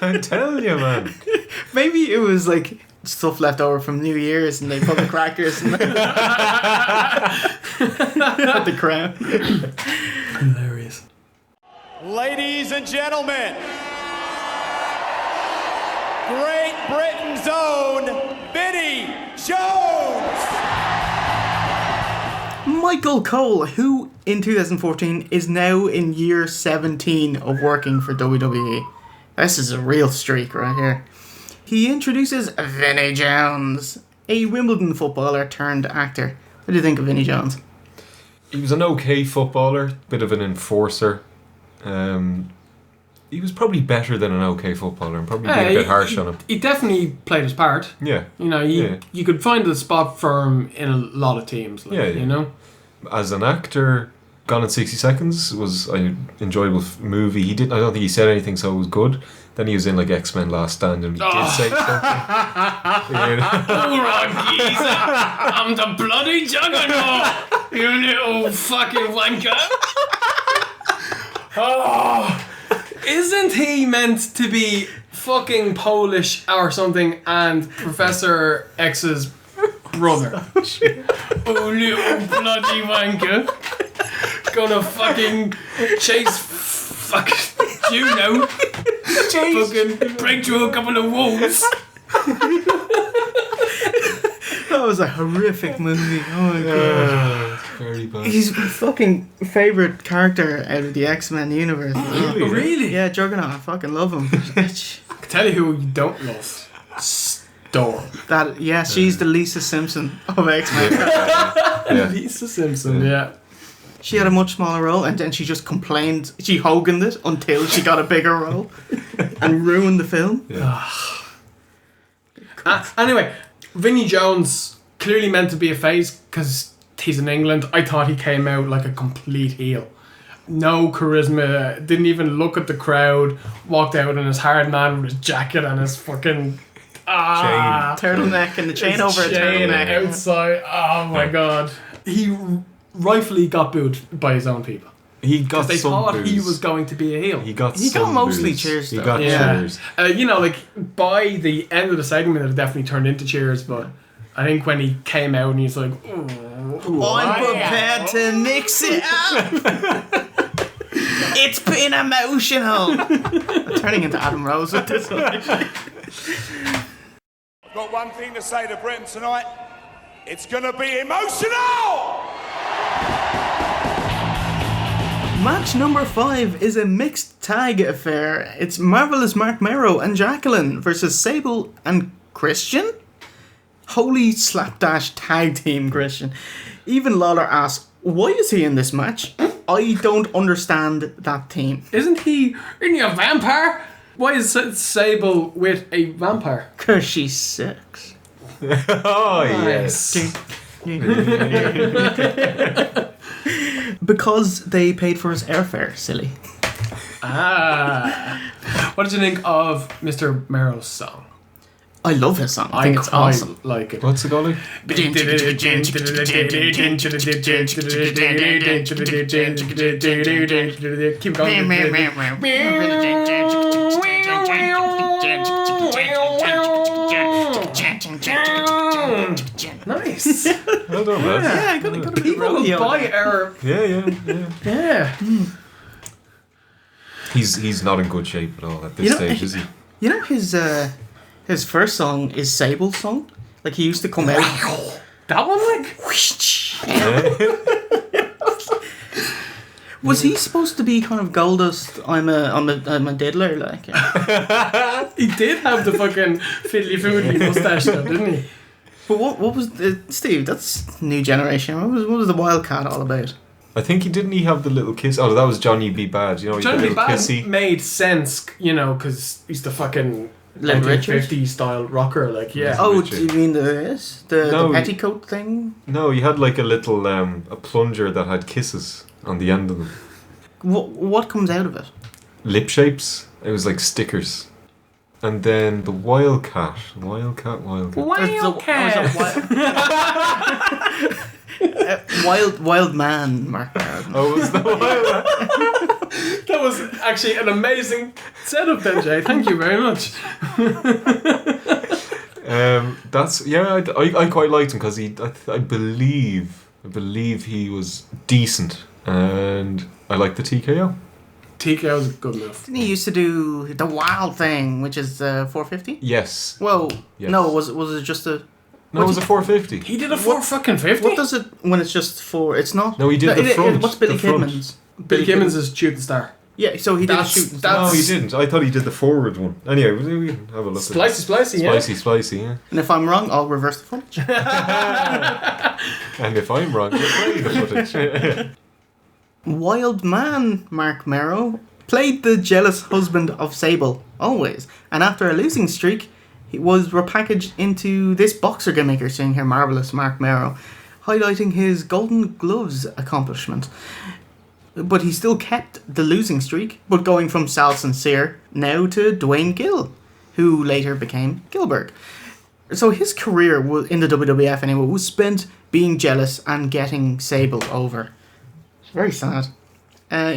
I tell you, man. Maybe it was like stuff left over from New Year's and they put the crackers and at the crown. Hilarious. Ladies and gentlemen, Great Britain's own Vinnie Jones! Michael Cole, who in 2014 is now in year 17 of working for WWE. This is a real streak right here. He introduces Vinnie Jones, a Wimbledon footballer turned actor. What do you think of Vinnie Jones? He was an okay footballer, bit of an enforcer. He was probably better than an okay footballer and probably a bit harsh on him. He definitely played his part. Yeah. You know, you could find a spot for him in a lot of teams. Like, you know? As an actor, Gone in 60 Seconds was an enjoyable movie. I don't think he said anything, so it was good. Then he was in like X-Men Last Stand and he did say something. Alright, geezer. I'm the bloody juggernaut. You little fucking wanker. Oh, isn't he meant to be fucking Polish or something? And Professor X's brother. Oh, little bloody wanker. Gonna fucking chase fuck you know. Fucking break through a couple of walls. That was a horrific movie. Oh my god. It's very bad. He's my fucking favourite character out of the X-Men universe. Really? Yeah, Juggernaut. I fucking love him. I can tell you who you don't love. Storm. She's the Lisa Simpson of X-Men. Yeah. Lisa Simpson, yeah. She had a much smaller role, and then she just complained. She Hoganed it until she got a bigger role and ruined the film. Yeah. Anyway, Vinnie Jones, clearly meant to be a face because he's in England. I thought he came out like a complete heel. No charisma, didn't even look at the crowd, walked out in his hard man with his jacket and his fucking turtleneck and the chain over a turtleneck outside. Oh my god. He rightfully got booed by his own people. He got they some thought boos. he was going to be a heel. He got mostly boos. cheers, He though. got cheers. Like by the end of the segment, it definitely turned into cheers. But I think when he came out and he's like, I'm prepared to mix it up. It's been emotional. I'm turning into Adam Rose with this one. I've got one thing to say to Britain tonight. It's gonna be emotional! Match number 5 is a mixed tag affair. It's Marvelous Mark Mero and Jacqueline versus Sable and Christian. Holy slapdash tag team, Christian. Even Lawler asks, why is he in this match? I don't understand that team. isn't he a vampire? Why is Sable with a vampire? Because she's sex. Oh, yes. Because they paid for his airfare, silly. What did you think of Mr. Merrill's song? I love his song. I think it's awesome. I like it. What's it called? Keep going. Nice. Well done, man. Yeah, I got a People will buy our... Yeah. He's not in good shape at all at this stage, is he? You know his first song is Sable's song. Like he used to come out. That one, like. Was he supposed to be kind of Goldust? I'm a diddler, like. He did have the fucking fiddly foodly mustache, though, didn't he? But what was Steve? That's new generation. What was the Wildcat all about? I think he have the little kiss. Oh, that was Johnny B. Bad. You know, Johnny B. Bad kissy. made sense, because he's the fucking Little Richard? 1950s style rocker, like, yeah. Oh, Richard. do you mean the petticoat thing? No, he had like a little a plunger that had kisses on the end of them. What comes out of it? Lip shapes. It was like stickers. And then the Wildcat. Wildcat. Wild man, Mark. Oh, was the Wildcat? That was actually an amazing setup then, Jay. Thank you very much. I quite liked him because I believe he was decent, and I like the TKO. TKO was a good move. Didn't he used to do the wild thing, which is 450? Yes. Whoa. Yes. No, was it just a... No, it was a 450. He did a 450? What does it when it's just 4? It's not... No, he did the front. What's Billy the front. Kidman's? Billy Kidman's is shooting star. Yeah, so he did a shooting star. No, he didn't. I thought he did the forward one. Anyway, we can have a look at it. Spicy, yeah. Spicy, yeah. And if I'm wrong, I'll reverse the footage. And if I'm wrong, you'll play the footage. Wild man, Mark Mero, played the jealous husband of Sable, always. And after a losing streak, he was repackaged into this boxer gimmick you're seeing here, Marvelous Mark Mero, highlighting his Golden Gloves accomplishment. But he still kept the losing streak, but going from Sal Sincere now to Dwayne Gill, who later became Gilbert. So his career in the WWF anyway was spent being jealous and getting Sable over. It's very sad.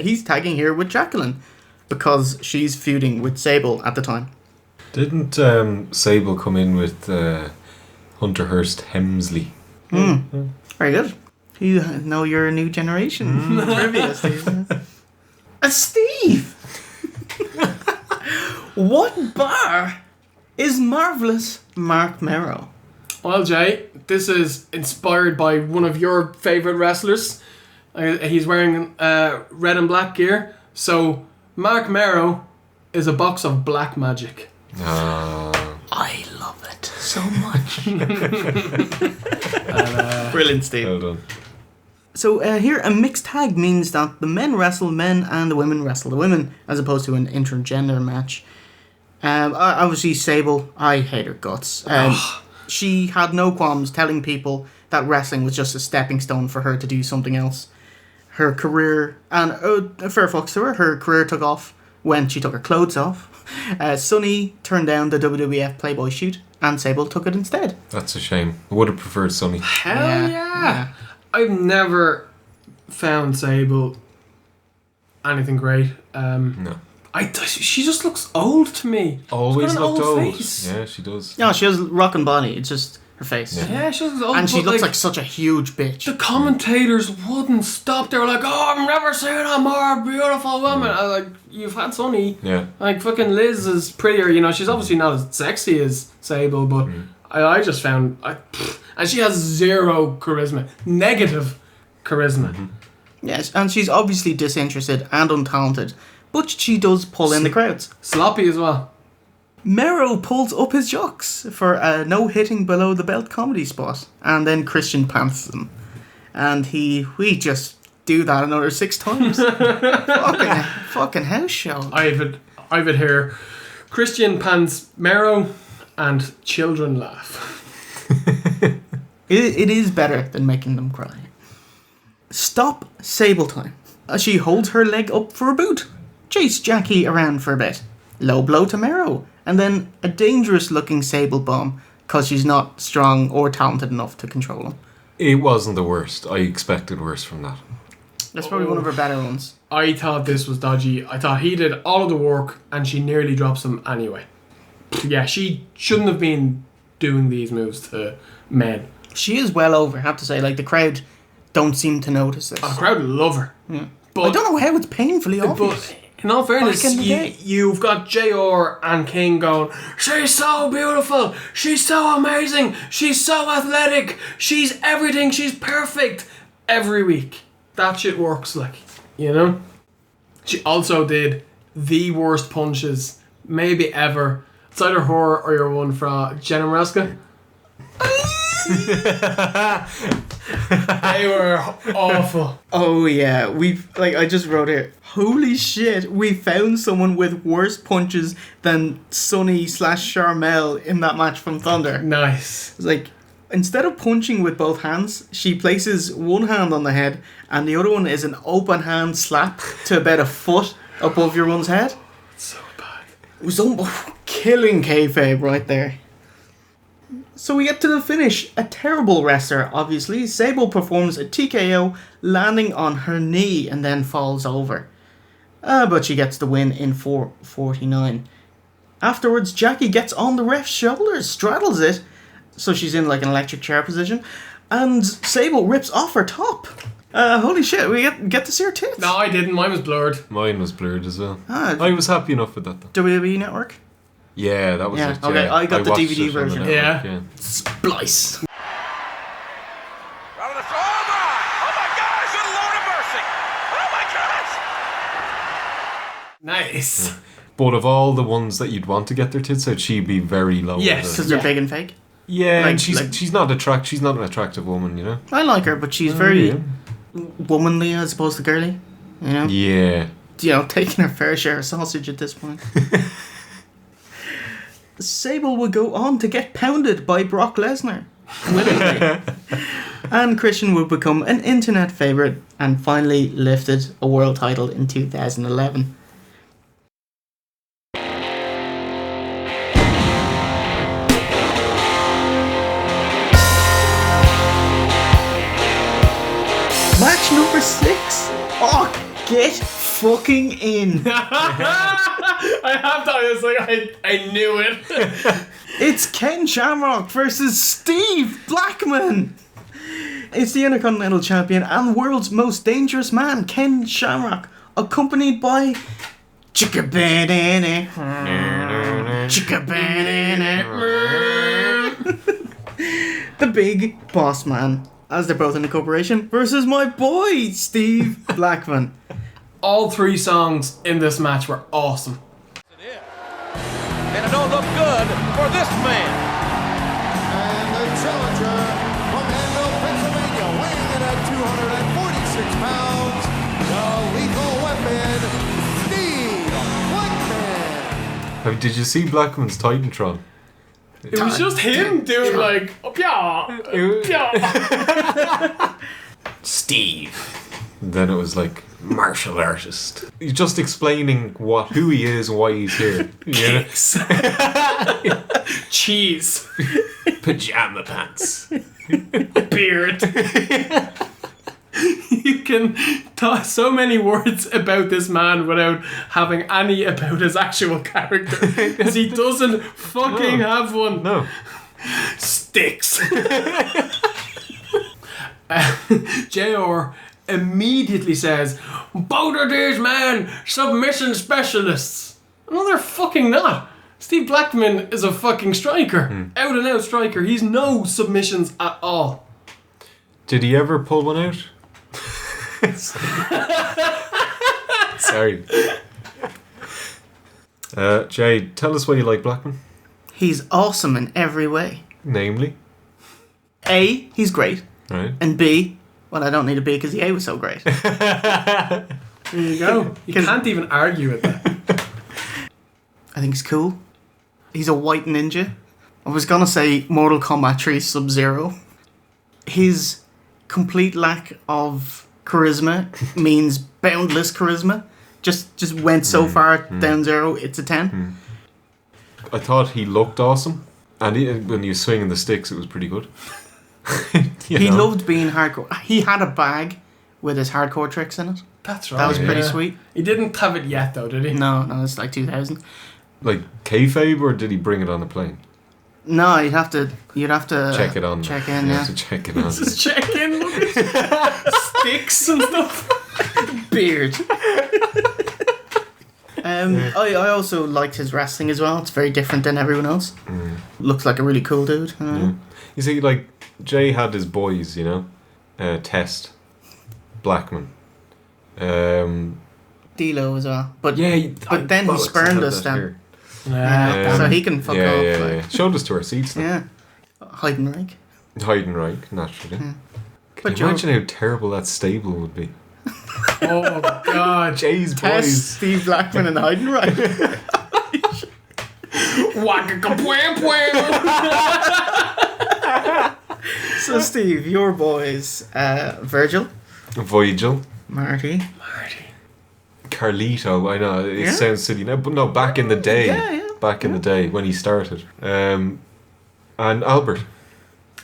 He's tagging here with Jacqueline because she's feuding with Sable at the time. Didn't Sable come in with Hunter Hearst Helmsley. Very good. You know you're a new generation. Trivia, Steve. Steve! What bar is Marvelous Mark Merrow? Well, Jay, this is inspired by one of your favourite wrestlers. He's wearing red and black gear. So, Mark Merrow is a box of black magic. I love it so much. Brilliant, Steve. Well done. So here, a mixed tag means that the men wrestle men and the women wrestle the women, as opposed to an intergender match. Obviously, Sable, I hate her guts. She had no qualms telling people that wrestling was just a stepping stone for her to do something else. Her career, and fair fucks to her career took off when she took her clothes off. Sonny turned down the WWF Playboy shoot, and Sable took it instead. That's a shame. I would have preferred Sonny. Hell yeah. I've never found Sable anything great. No. She just looks old to me. Always She's got an looked old. face. Yeah, she does. No, she has a rockin' body. It's just her face. Yeah, she looks old. And she but, looks like such a huge bitch. The commentators wouldn't stop. They were like, "Oh, I've never seen a more beautiful woman." I was like, "You've had Sonny." Yeah. Like fucking Liz is prettier. You know, she's obviously not as sexy as Sable, but I just found, and she has zero charisma, negative charisma. Yes, and she's obviously disinterested and untalented, but she does pull in the crowds. Sloppy as well. Merrow pulls up his jocks for a no hitting below the belt comedy spot, and then Christian pants them. And we just do that another 6 times. fucking house show. I've it here. Christian pants Merrow and children laugh. It is better than making them cry. Stop Sable time. As she holds her leg up for a boot. Chase Jackie around for a bit. Low blow to Merrow. And then a dangerous looking Sable bomb, because she's not strong or talented enough to control him. It wasn't the worst. I expected worse from that. That's probably one of her better ones. I thought this was dodgy. I thought he did all of the work and she nearly drops him anyway. Yeah, she shouldn't have been doing these moves to men. She is well over, I have to say. Like, the crowd don't seem to notice this. The crowd love her. Yeah. But I don't know how it's painfully obvious. But in all fairness, Back in the day. you've got JR and King going, "She's so beautiful, she's so amazing, she's so athletic, she's everything, she's perfect," every week. That shit works, like, you know? She also did the worst punches maybe ever. It's either her or your one from Jenna Maraska. They were awful. Oh yeah, I just wrote here, holy shit, we found someone with worse punches than Sonny / Sharmell in that match from Thunder. Nice. It's like, instead of punching with both hands, she places one hand on the head and the other one is an open hand slap to about a foot above your one's head. So bad. It was killing kayfabe right there. So we get to the finish. A terrible wrestler, obviously. Sable performs a TKO, landing on her knee and then falls over. But she gets the win in 4:49. Afterwards, Jackie gets on the ref's shoulders, straddles it, so she's in like an electric chair position, and Sable rips off her top. Holy shit, we get to see her tits. No, I didn't. Mine was blurred. Mine was blurred as well. I was happy enough with that though. WWE Network? Yeah, that was Yeah, it. okay, Yeah. I got the watched DVD it on the version. network, Yeah. Splice. Oh my gosh, good Lord of mercy! Oh my gosh! Nice. But of all the ones that you'd want to get their tits out, she'd be very low. Yes. Because they're big and fake. Yeah, and Like- she's not she's not an attractive woman, you know. I like her, but she's very womanly as opposed to girly. You know? Yeah. You know, taking her fair share of sausage at this point. Sable would go on to get pounded by Brock Lesnar. Willingly. And Christian would become an internet favourite and finally lifted a world title in 2011. Match number 6. Oh, get fucking in. I have that. It's like I knew it. It's Ken Shamrock versus Steve Blackman. It's the Intercontinental Champion and world's most dangerous man, Ken Shamrock, accompanied by Chicka-ba-da-da. The Big Boss Man, as they're both in the corporation, versus my boy, Steve Blackman. All 3 songs in this match were awesome. And it don't look good for this man. And the challenger from Anvil, Pennsylvania, weighing in at 246 pounds, the lethal weapon, Steve Blackman. Did you see Blackman's Titantron? It was just him doing like, Steve. And then it was like martial artist. He's just explaining who he is and why he's here. Kicks. Cheese. Pajama pants. Beard. You can talk so many words about this man without having any about his actual character. Because he doesn't fucking have one. No. Sticks. JR immediately says, both of these men submission specialists. No, they're fucking not. Steve Blackman is a fucking striker. Out and out striker. He's no submissions at all. Did he ever pull one out? Sorry. Jay, tell us why you like Blackman. He's awesome in every way. Namely? A, he's great. Right. And B, well, I don't need a B because the A was so great. There you go. You can't even argue with that. I think he's cool. He's a white ninja. I was gonna say Mortal Kombat 3 Sub-Zero. His complete lack of charisma means boundless charisma. Just went so far down 0, it's a 10. I thought he looked awesome. And when he was swinging the sticks, it was pretty good. He loved being hardcore. He had a bag with his hardcore tricks in it. That's right. That was pretty sweet. He didn't have it yet, though, did he? No, it's like 2000. Like kayfabe, or did he bring it on the plane? No, you'd have to check it on. Check in, You yeah. have to check it on. Just check in, look at sticks and stuff. Beard. I also liked his wrestling as well. It's very different than everyone else. Looks like a really cool dude. You see, like, Jay had his boys, Test, Blackman, Dilo as well. But then he bollocks, I spurned had us that then. here. So he can fuck off. Yeah. Showed us to our seats. Though. Yeah. Heidenreich. Heidenreich, naturally. Can But you imagine how terrible that stable would be? Oh, God. Jay's Test, boys. Steve Blackman and Heidenreich. So Steve, your boys, Virgil, Vigil. Marty. Carlito, I know, it sounds silly now, but no, back in the day. Back in the day when he started. And Albert.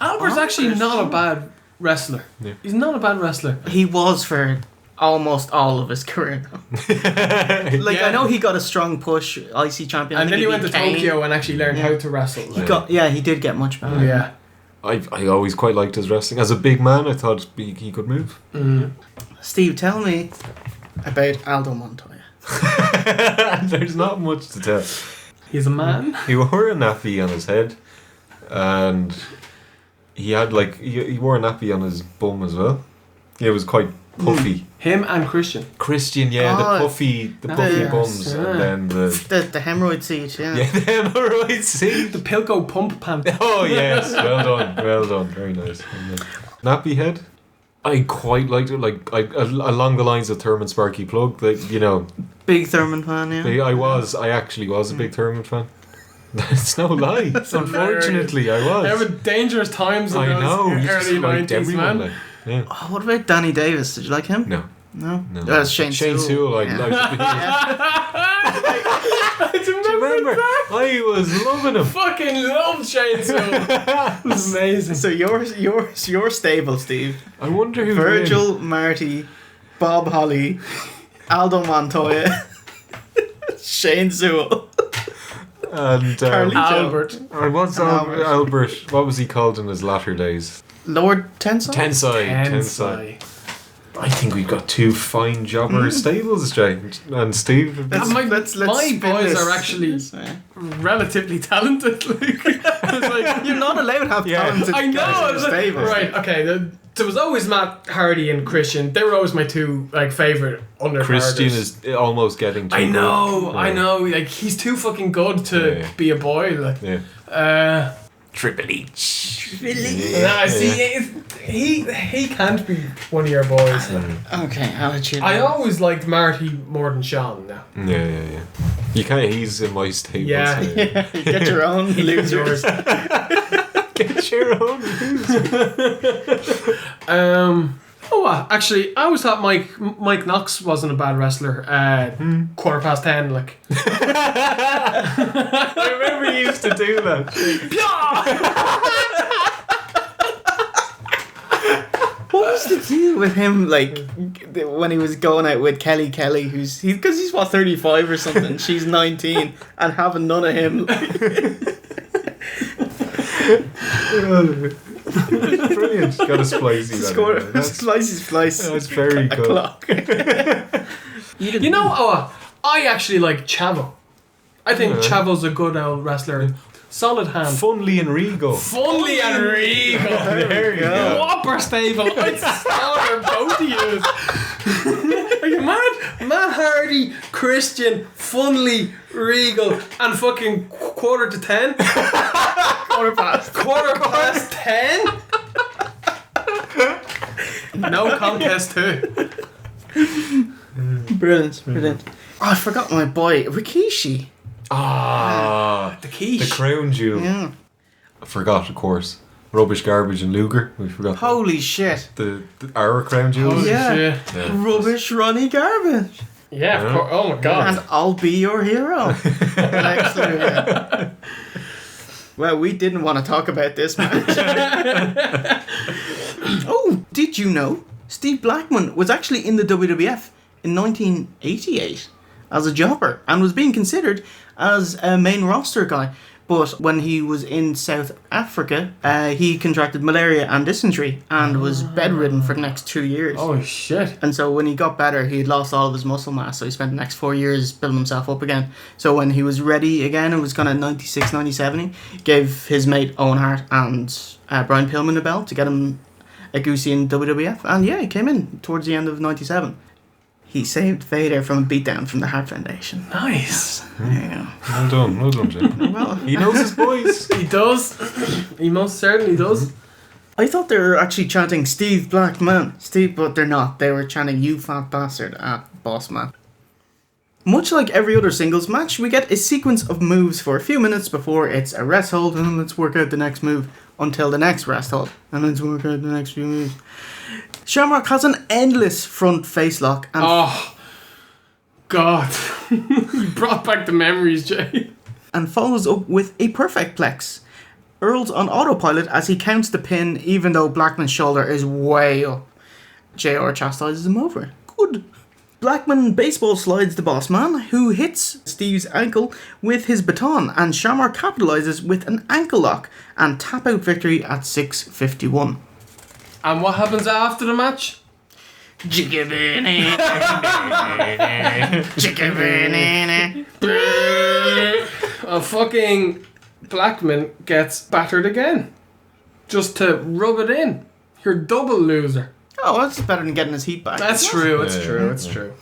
Albert's actually not a bad wrestler. Yeah. He's not a bad wrestler. He was for almost all of his career. I know he got a strong push, IC champion. And then he went to Kane. Tokyo and actually learned how to wrestle. He did get much better. Yeah. I always quite liked his wrestling. As a big man, I thought he could move. Steve, tell me about Aldo Montoya. There's not much to tell. He's a man. He wore a nappy on his head, and he had he wore a nappy on his bum as well. It was quite puffy. Him and Christian. The puffy bums, and then the hemorrhoid seat, the hemorrhoid seat, the Pilco pump pant. Oh yes, well done, very nice. Nappy head. I quite liked it, along the lines of Thurman Sparky Plug, big Thurman fan, yeah. I actually was a big Thurman fan. That's no lie. Unfortunately, I was. There were dangerous times in those early 90s, man. Yeah. Oh, what about Danny Davis? Did you like him? No. That's Shane Sewell. I remember that. I was loving him. Fucking loved Shane Sewell. It was amazing. So your stable, Steve. I wonder who Virgil, Marty, Bob Holly, Aldo Montoya, Shane Sewell. And Albert. or what's Albert? What was he called in his latter days? Lord Tensai? Tensai. I think we've got two fine jobber stables, Jay and Steve. My let's boys this. are actually relatively talented. You're not allowed to have talented I know. guys in your stable. Right, okay. There was always Matt Hardy and Christian. They were always my two favourite undercarders. Christian is almost getting too I know. good. Like, he's too fucking good to be a boy. Like, Triple H. Nah, see, he can't be one of your boys. Okay, attitude. I always liked Marty more than Sean now. Yeah. You can't. He's in my stable. Yeah. So. Get your own losers. Get your own losers. Actually, I always thought Mike Knox wasn't a bad wrestler. 10:15, like. I remember you used to do that. What was the deal with him, like, when he was going out with Kelly, because he's what, 35 or something, she's 19, and having none of him. Brilliant. Got a splicey. Splice. That's very good. I actually like Chavo. I think Chavo's a good old wrestler. Solid hand. Funly and regal. There you go. Whopper stable. I'd slaughter both of you. Are you mad? Matt Hardy, Christian, Funly, Regal, and fucking 10:15? Quarter past 10? No contest too. Brilliant. Oh, I forgot my boy, Rikishi. The quiche. The crown jewel. Yeah. I forgot, of course. Rubbish, garbage, and Luger. We forgot. Holy shit. Our crown jewels. Yeah. Rubbish, Ronnie, garbage. Yeah, of course. Oh my god. And I'll be your hero. Excellent. Well, we didn't want to talk about this match. Oh, did you know Steve Blackman was actually in the WWF in 1988 as a jobber and was being considered as a main roster guy. But when he was in South Africa, he contracted malaria and dysentery and was bedridden for the next 2 years. Oh, shit. And so when he got better, he had lost all of his muscle mass. So he spent the next 4 years building himself up again. So when he was ready again, it was kind of 96, 97, he gave his mate Owen Hart and Brian Pillman a belt to get him a goosey in WWF. And yeah, he came in towards the end of 97. He saved Vader from a beatdown from the Hart Foundation. Nice. There you go. Well done, Jay. Well, He knows his boys. He does. He most certainly does. I thought they were actually chanting Steve Blackman, but they're not. They were chanting "You fat bastard" at Boss Man. Much like every other singles match, we get a sequence of moves for a few minutes before it's a rest hold and let's work out the next move until the next rest hold and let's work out the next few moves. Shamrock has an endless front face lock and God. You brought back the memories, Jay. And follows up with a perfect plex. Earl's on autopilot as he counts the pin even though Blackman's shoulder is way up. JR chastises him over it. Good. Blackman baseball slides the Boss Man, who hits Steve's ankle with his baton, and Shamrock capitalizes with an ankle lock and tap out victory at 6:51. And what happens after the match? Fucking Blackman gets battered again. Just to rub it in. You're a double loser. Oh, that's better than getting his heat back. That's true. It's true.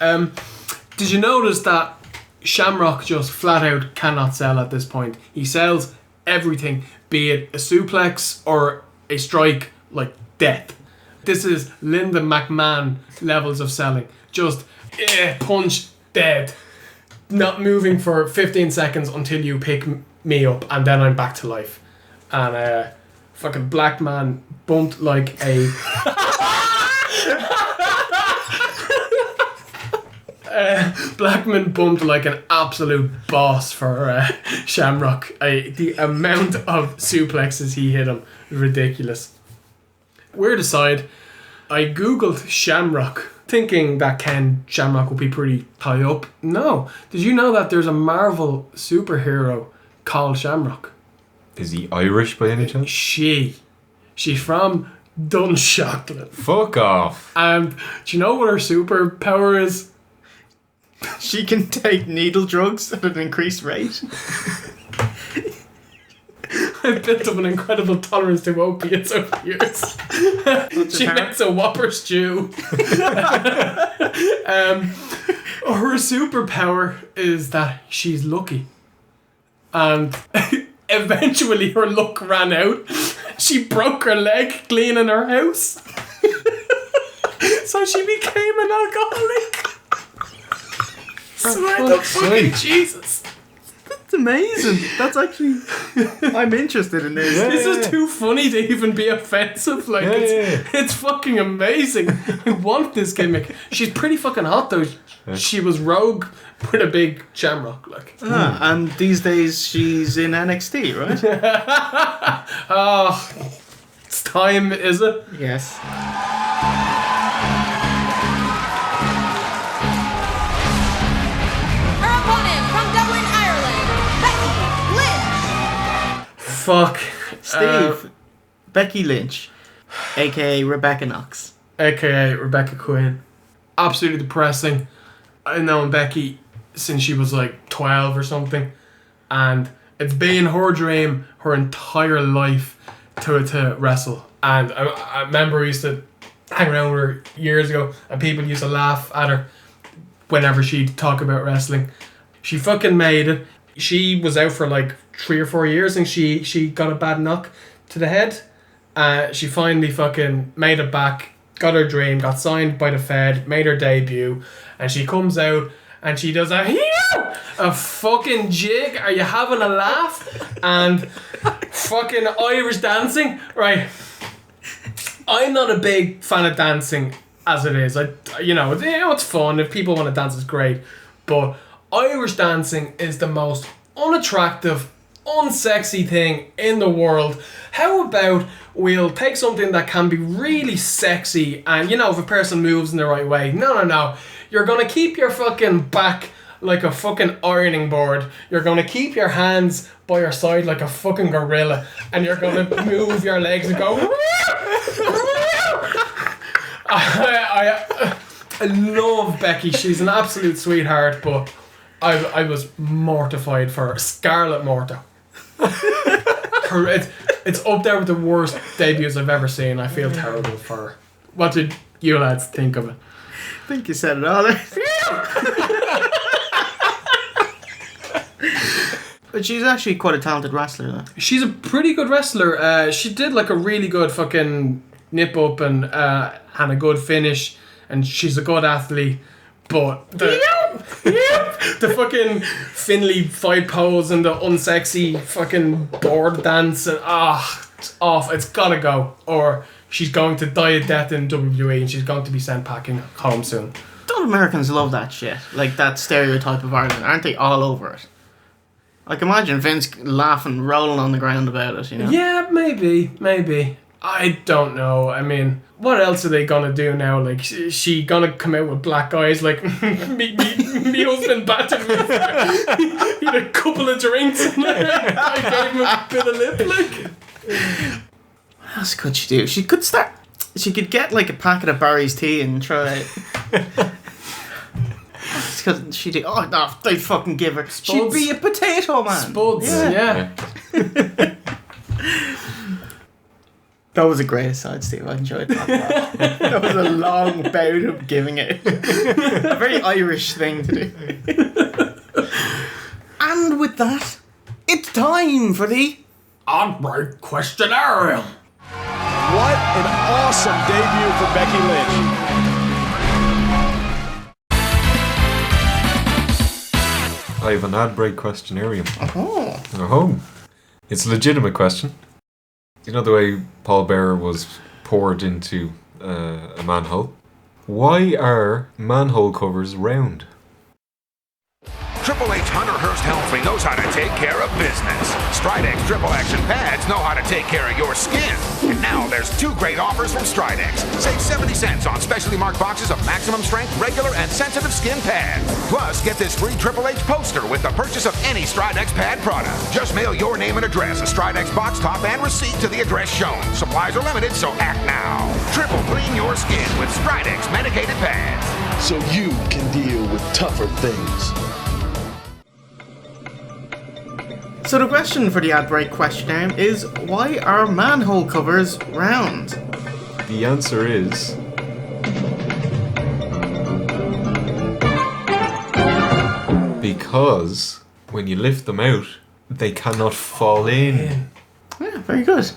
Did you notice that Shamrock just flat out cannot sell at this point? He sells everything, be it a suplex or a strike like death. This is Linda McMahon levels of selling. Just punch, dead. Not moving for 15 seconds until you pick me up and then I'm back to life. And fucking Blackman bumped like a... Blackman bumped like an absolute boss for Shamrock. The amount of suplexes he hit him, ridiculous. Weird aside, I googled Shamrock thinking that Ken Shamrock would be pretty high up. No. Did you know that there's a Marvel superhero called Shamrock? Is he Irish by any chance? She's from Dunshaughlin. Fuck off. And do you know what her superpower is? She can take needle drugs at an increased rate. I've built up an incredible tolerance to opiates over the years. She makes a Whopper stew. Her superpower is that she's lucky. And eventually her luck ran out. She broke her leg cleaning her house. So she became an alcoholic. Swear to fucking Jesus. That's amazing. That's actually... I'm interested in this. This is too funny to even be offensive. Like, it's fucking amazing. I want this gimmick. She's pretty fucking hot though. She was Rogue with a big shamrock. Like, and these days she's in NXT, right? Oh, it's time, is it? Yes. Her opponent from Dublin, Ireland, Becky Lynch. Fuck. Steve. Becky Lynch, aka Rebecca Knox. AKA Rebecca Quinn. Absolutely depressing. I've known Becky since she was like 12 or something. And it's been her dream her entire life to wrestle. And I remember I used to hang around with her years ago and people used to laugh at her whenever she'd talk about wrestling. She fucking made it. She was out for like 3 or 4 years and she got a bad knock to the head. She finally fucking made it back, got her dream, got signed by the Fed, made her debut, and she comes out and she does a fucking jig. Are you having a laugh? And fucking Irish dancing, right? I'm not a big fan of dancing as it is. It's fun. If people want to dance, it's great. But Irish dancing is the most unattractive, unsexy thing in the world. How about we'll take something that can be really sexy and, if a person moves in the right way. No. You're going to keep your fucking back like a fucking ironing board. You're going to keep your hands by your side like a fucking gorilla. And you're going to move your legs and go... I love Becky. She's an absolute sweetheart, but I was mortified for her. Scarlet Morta. It's up there with the worst debuts I've ever seen. I feel terrible for her. What did you lads think of it? I think you said it all there. But she's actually quite a talented wrestler though. She's a pretty good wrestler. She did like a really good fucking nip up and a good finish, and she's a good athlete. But the fucking Finley fight pose and the unsexy fucking board dance and it's off. It's gotta go, or she's going to die a death in WWE and she's going to be sent packing home soon. Don't Americans love that shit? Like that stereotype of Ireland, aren't they all over it? Like imagine Vince laughing, rolling on the ground about it, Yeah, maybe. I don't know. I mean, what else are they gonna do now? Like, she gonna come out with black eyes? Like, me husband battered me. He had a couple of drinks and I gave him a bit of lip. Like, what else could she do? She could get like a packet of Barry's tea and try it. Because she'd they'd fucking give her. Spuds. She'd be a potato man. Spuds, yeah. That was a great aside, Steve. I enjoyed that. That was a long bout of giving it. A very Irish thing to do. And with that, it's time for the Outbreak Questionnaire. What an awesome debut for Becky Lynch. I have an ad break questionarium. Oh. It's a legitimate question. You know the way Paul Bearer was poured into a manhole? Why are manhole covers round? Triple Triple H Hunter Hearst Helmsley knows how to take care of business. Stridex Triple Action Pads know how to take care of your skin. And now there's 2 great offers from Stridex. Save 70 cents on specially marked boxes of maximum strength, regular, and sensitive skin pads. Plus, get this free Triple H poster with the purchase of any Stridex pad product. Just mail your name and address, a Stridex box top, and receipt to the address shown. Supplies are limited, so act now. Triple clean your skin with Stridex medicated pads. So you can deal with tougher things. So the question for the ad break questionnaire is, why are manhole covers round? The answer is... because when you lift them out, they cannot fall in. Yeah, very good.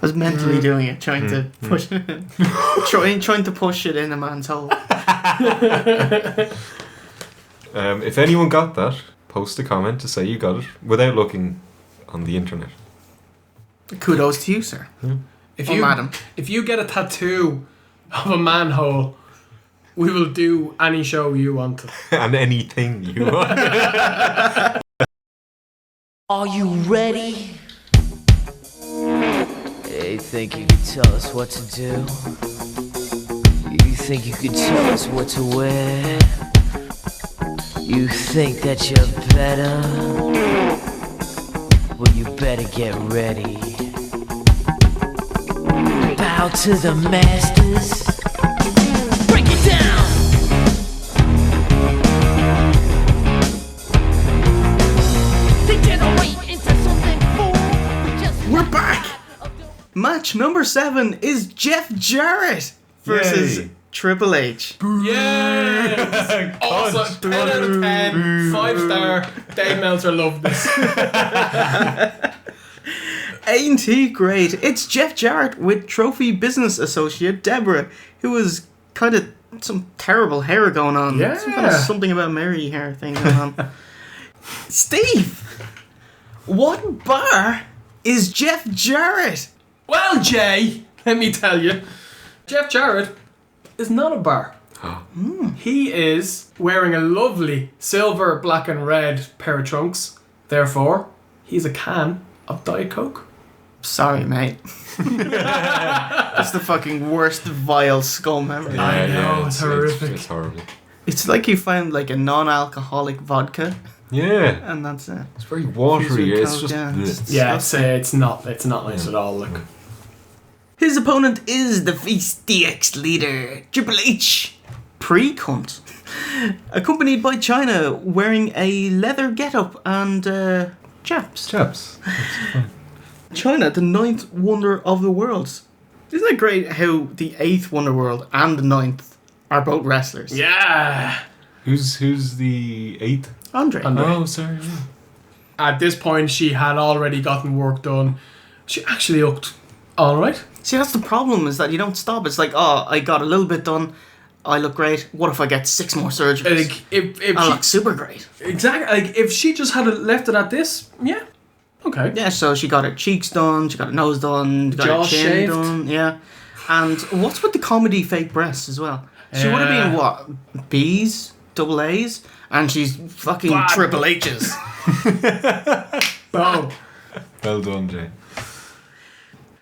I was mentally doing it, trying to push it in. trying to push it in a man's hole. If anyone got that, post a comment to say you got it without looking on the internet. Kudos to you, sir. Yeah. Madam. If you get a tattoo of a manhole, we will do any show you want. And anything you want. Are you ready? You think you could tell us what to do? You think you could tell us what to wear? You think that you're better? Well, you better get ready. Bow to the masters. Break it down! Degenerate into something full. We're back! Match number 7 is Jeff Jarrett versus Yay. Triple H. Yes! Awesome. 10 out of 10. 5-star. Dave Meltzer loved this. Ain't he great? It's Jeff Jarrett with trophy business associate Deborah, who was kind of some terrible hair going on. Yeah. Some kind of something about Mary hair thing going on. Steve! What bar is Jeff Jarrett? Well, Jay, let me tell you, Jeff Jarrett is not a bar. He is wearing a lovely silver, black and red pair of trunks. Therefore, he's a can of Diet Coke. Sorry, mate. That's the fucking worst vile scum ever. I know, it's horrific. It's horrible. It's like you found like a non-alcoholic vodka. Yeah. And that's it. It's very watery. Fused with It's Coke, just... yeah, It's not nice at all. Look. His opponent is the Feast DX leader, Triple H, pre-cunt, accompanied by Chyna wearing a leather getup and chaps. Chaps. Chyna, the 9th wonder of the world. Isn't it great how the 8th wonder world and the 9th are both wrestlers? Yeah. Who's the 8th? Andre. Oh, sorry. Yeah. At this point, she had already gotten work done. She actually looked alright. See, that's the problem, is that you don't stop. It's like, oh, I got a little bit done. I look great. What if I get 6 more surgeries? Like, if I she, look super great. Exactly. Like, if she just had left it at this, yeah. Okay. Yeah, so she got her cheeks done, she got her nose done, got Jaw her chin shaved. done, yeah. And what's with the comedy fake breasts as well? She would have been, what, B's, double A's, and she's fucking Bad. Triple H's. Boom. Well done, Jay.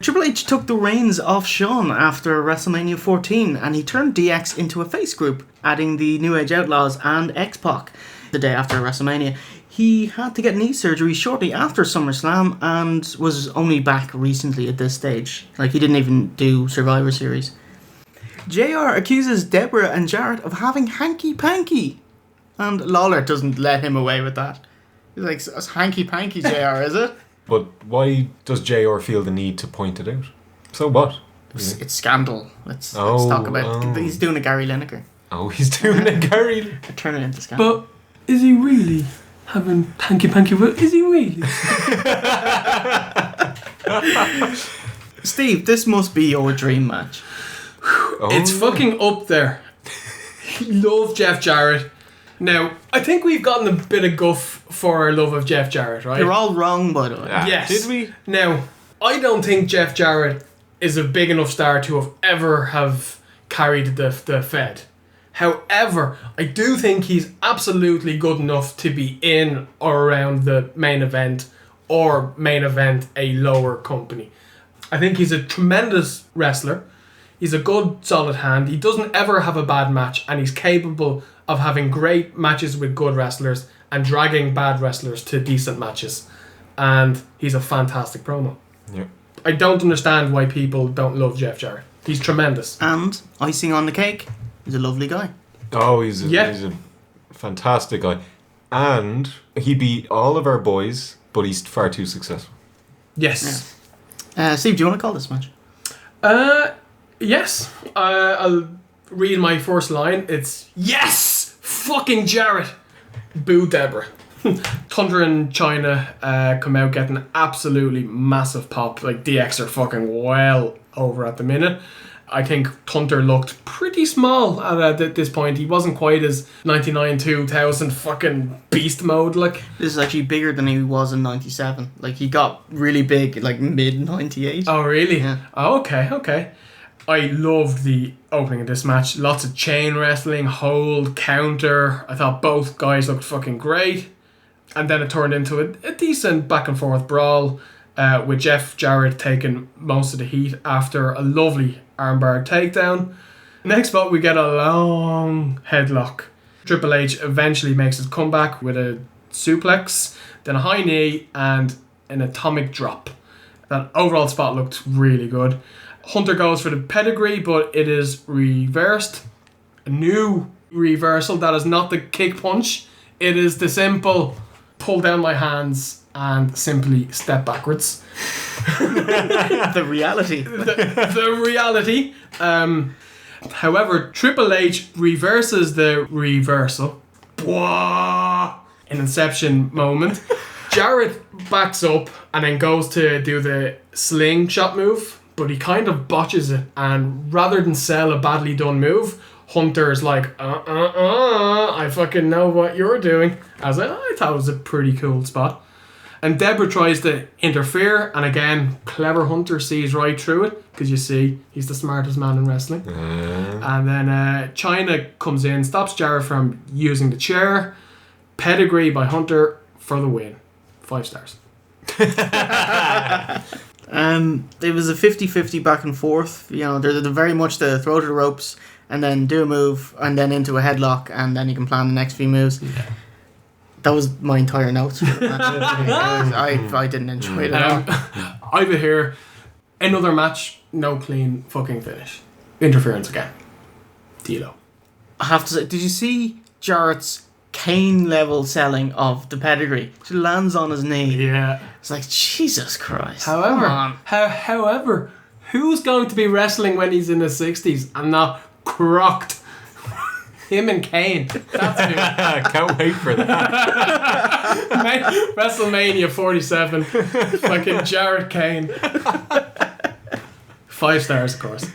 Triple H took the reins off Shawn after WrestleMania 14, and he turned DX into a face group, adding the New Age Outlaws and X-Pac the day after WrestleMania. He had to get knee surgery shortly after SummerSlam and was only back recently at this stage. Like, he didn't even do Survivor Series. JR accuses Deborah and Jarrett of having hanky-panky, and Lawler doesn't let him away with that. He's like, it's hanky-panky, JR, is it? But why does JR feel the need to point it out? So what? It's scandal. Let's talk about it. He's doing a Gary Lineker. Oh, he's doing a Gary. Turn it into scandal. But is he really having hanky-panky? Is he really? Steve, this must be your dream match. It's fucking up there. Love Jeff Jarrett. Now, I think we've gotten a bit of guff for our love of Jeff Jarrett, right? You're all wrong, by the way. Yes. Did we? Now, I don't think Jeff Jarrett is a big enough star to have ever have carried the Fed. However, I do think he's absolutely good enough to be in or around the main event or main event a lower company. I think he's a tremendous wrestler. He's a good, solid hand. He doesn't ever have a bad match, and he's capable of having great matches with good wrestlers and dragging bad wrestlers to decent matches. And he's a fantastic promo. Yeah. I don't understand why people don't love Jeff Jarrett. He's tremendous. And icing on the cake, he's a lovely guy. Oh, he's a fantastic guy. And he beat all of our boys, but he's far too successful. Yes. Yeah. Steve, do you want to call this match? Yes. I'll read my first line. It's, yes! Fucking Jarrett! Boo Deborah. Thunder and China come out getting absolutely massive pop. Like, DX are fucking well over at the minute. I think Thunder looked pretty small at this point. He wasn't quite as 99, 2000 fucking beast mode. Like, this is actually bigger than he was in 97. Like, he got really big like mid 98. Oh, really? Yeah. Oh, okay. I loved the opening of this match. Lots of chain wrestling, hold, counter. I thought both guys looked fucking great. And then it turned into a decent back and forth brawl with Jeff Jarrett taking most of the heat after a lovely armbar takedown. Next spot, we get a long headlock. Triple H eventually makes his comeback with a suplex, then a high knee, and an atomic drop. That overall spot looked really good. Hunter goes for the pedigree, but it is reversed. A new reversal that is not the kick punch. It is the simple pull down my hands and simply step backwards. The reality. The reality. However, Triple H reverses the reversal. Bwah! An Inception moment. Jarrett backs up and then goes to do the slingshot move, but he kind of botches it, and rather than sell a badly done move, Hunter's like, I fucking know what you're doing. I thought it was a pretty cool spot. And Deborah tries to interfere, and again, clever Hunter sees right through it, because you see, he's the smartest man in wrestling. And then Chyna comes in, stops Jarrett from using the chair. Pedigree by Hunter for the win. 5 stars. It was a 50-50 back and forth. You know, they're very much the throw to the ropes and then do a move and then into a headlock, and then you can plan the next few moves. Yeah. That was my entire notes for the match. I didn't enjoy it at all. I have it here. Another match, no clean fucking finish. Interference again. Dilo. I have to say, did you see Jarrett's Kane level selling of the pedigree? She lands on his knee. Yeah. It's like, Jesus Christ. However, who's going to be wrestling when he's in his 60s and not crocked? Him and Kane. That's who. Can't wait for that. WrestleMania 47. Fucking Jarrett Kane. 5 stars, of course.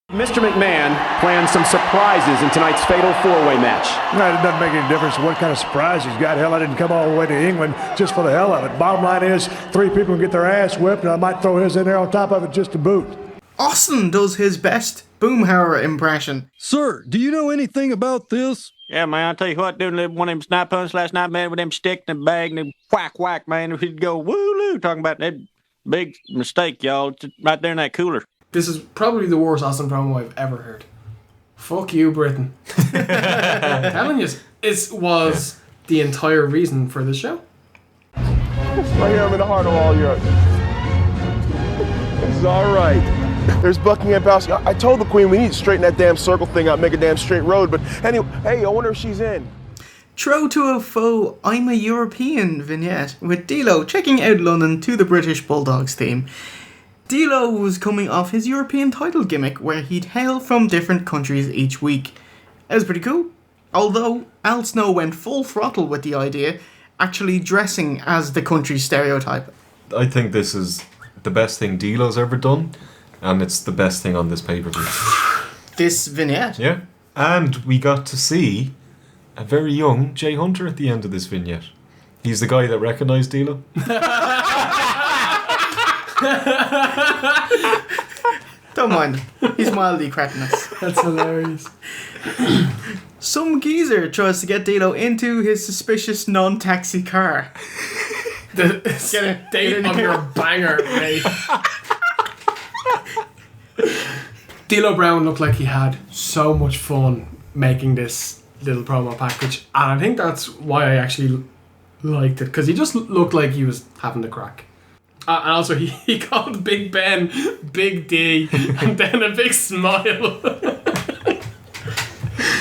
Mr. McMahon plans some surprises in tonight's fatal four-way match. No, it doesn't make any difference what kind of surprise he's got. Hell, I didn't come all the way to England just for the hell of it. Bottom line is, 3 people can get their ass whipped, and I might throw his in there on top of it just to boot. Austin does his best Boomhauer impression. Sir, do you know anything about this? Yeah, man, I'll tell you what, doing one of them snipe punts last night, man, with them sticks in the bag and them whack, man, we'd go woo-loo, talking about that big mistake, y'all, right there in that cooler. This is probably the worst Austin promo I've ever heard. Fuck you, Britain. I'm telling you, it was the entire reason for the show. Right here, I'm in the heart of all Europe. This is all right. There's Buckingham Palace. I told the Queen we need to straighten that damn circle thing out, make a damn straight road. But anyway, hey, I wonder if she's in. Throw to a foe, I'm a European vignette with Dilo checking out London to the British Bulldogs theme. Dilo was coming off his European title gimmick where he'd hail from different countries each week. It was pretty cool. Although Al Snow went full throttle with the idea, actually dressing as the country's stereotype. I think this is the best thing Dilo's ever done, and it's the best thing on this pay-per-view. This vignette? Yeah. And we got to see a very young Jay Hunter at the end of this vignette. He's the guy that recognised Dilo. That Don't mind him. He's mildly cretinous. That's hilarious. Some geezer tries to get Dilo into his suspicious non-taxi car. The state of your banger, mate. Dilo Brown looked like he had so much fun making this little promo package, and I think that's why I actually liked it, because he just looked like he was having the crack. And also he called Big Ben Big D and then a big smile.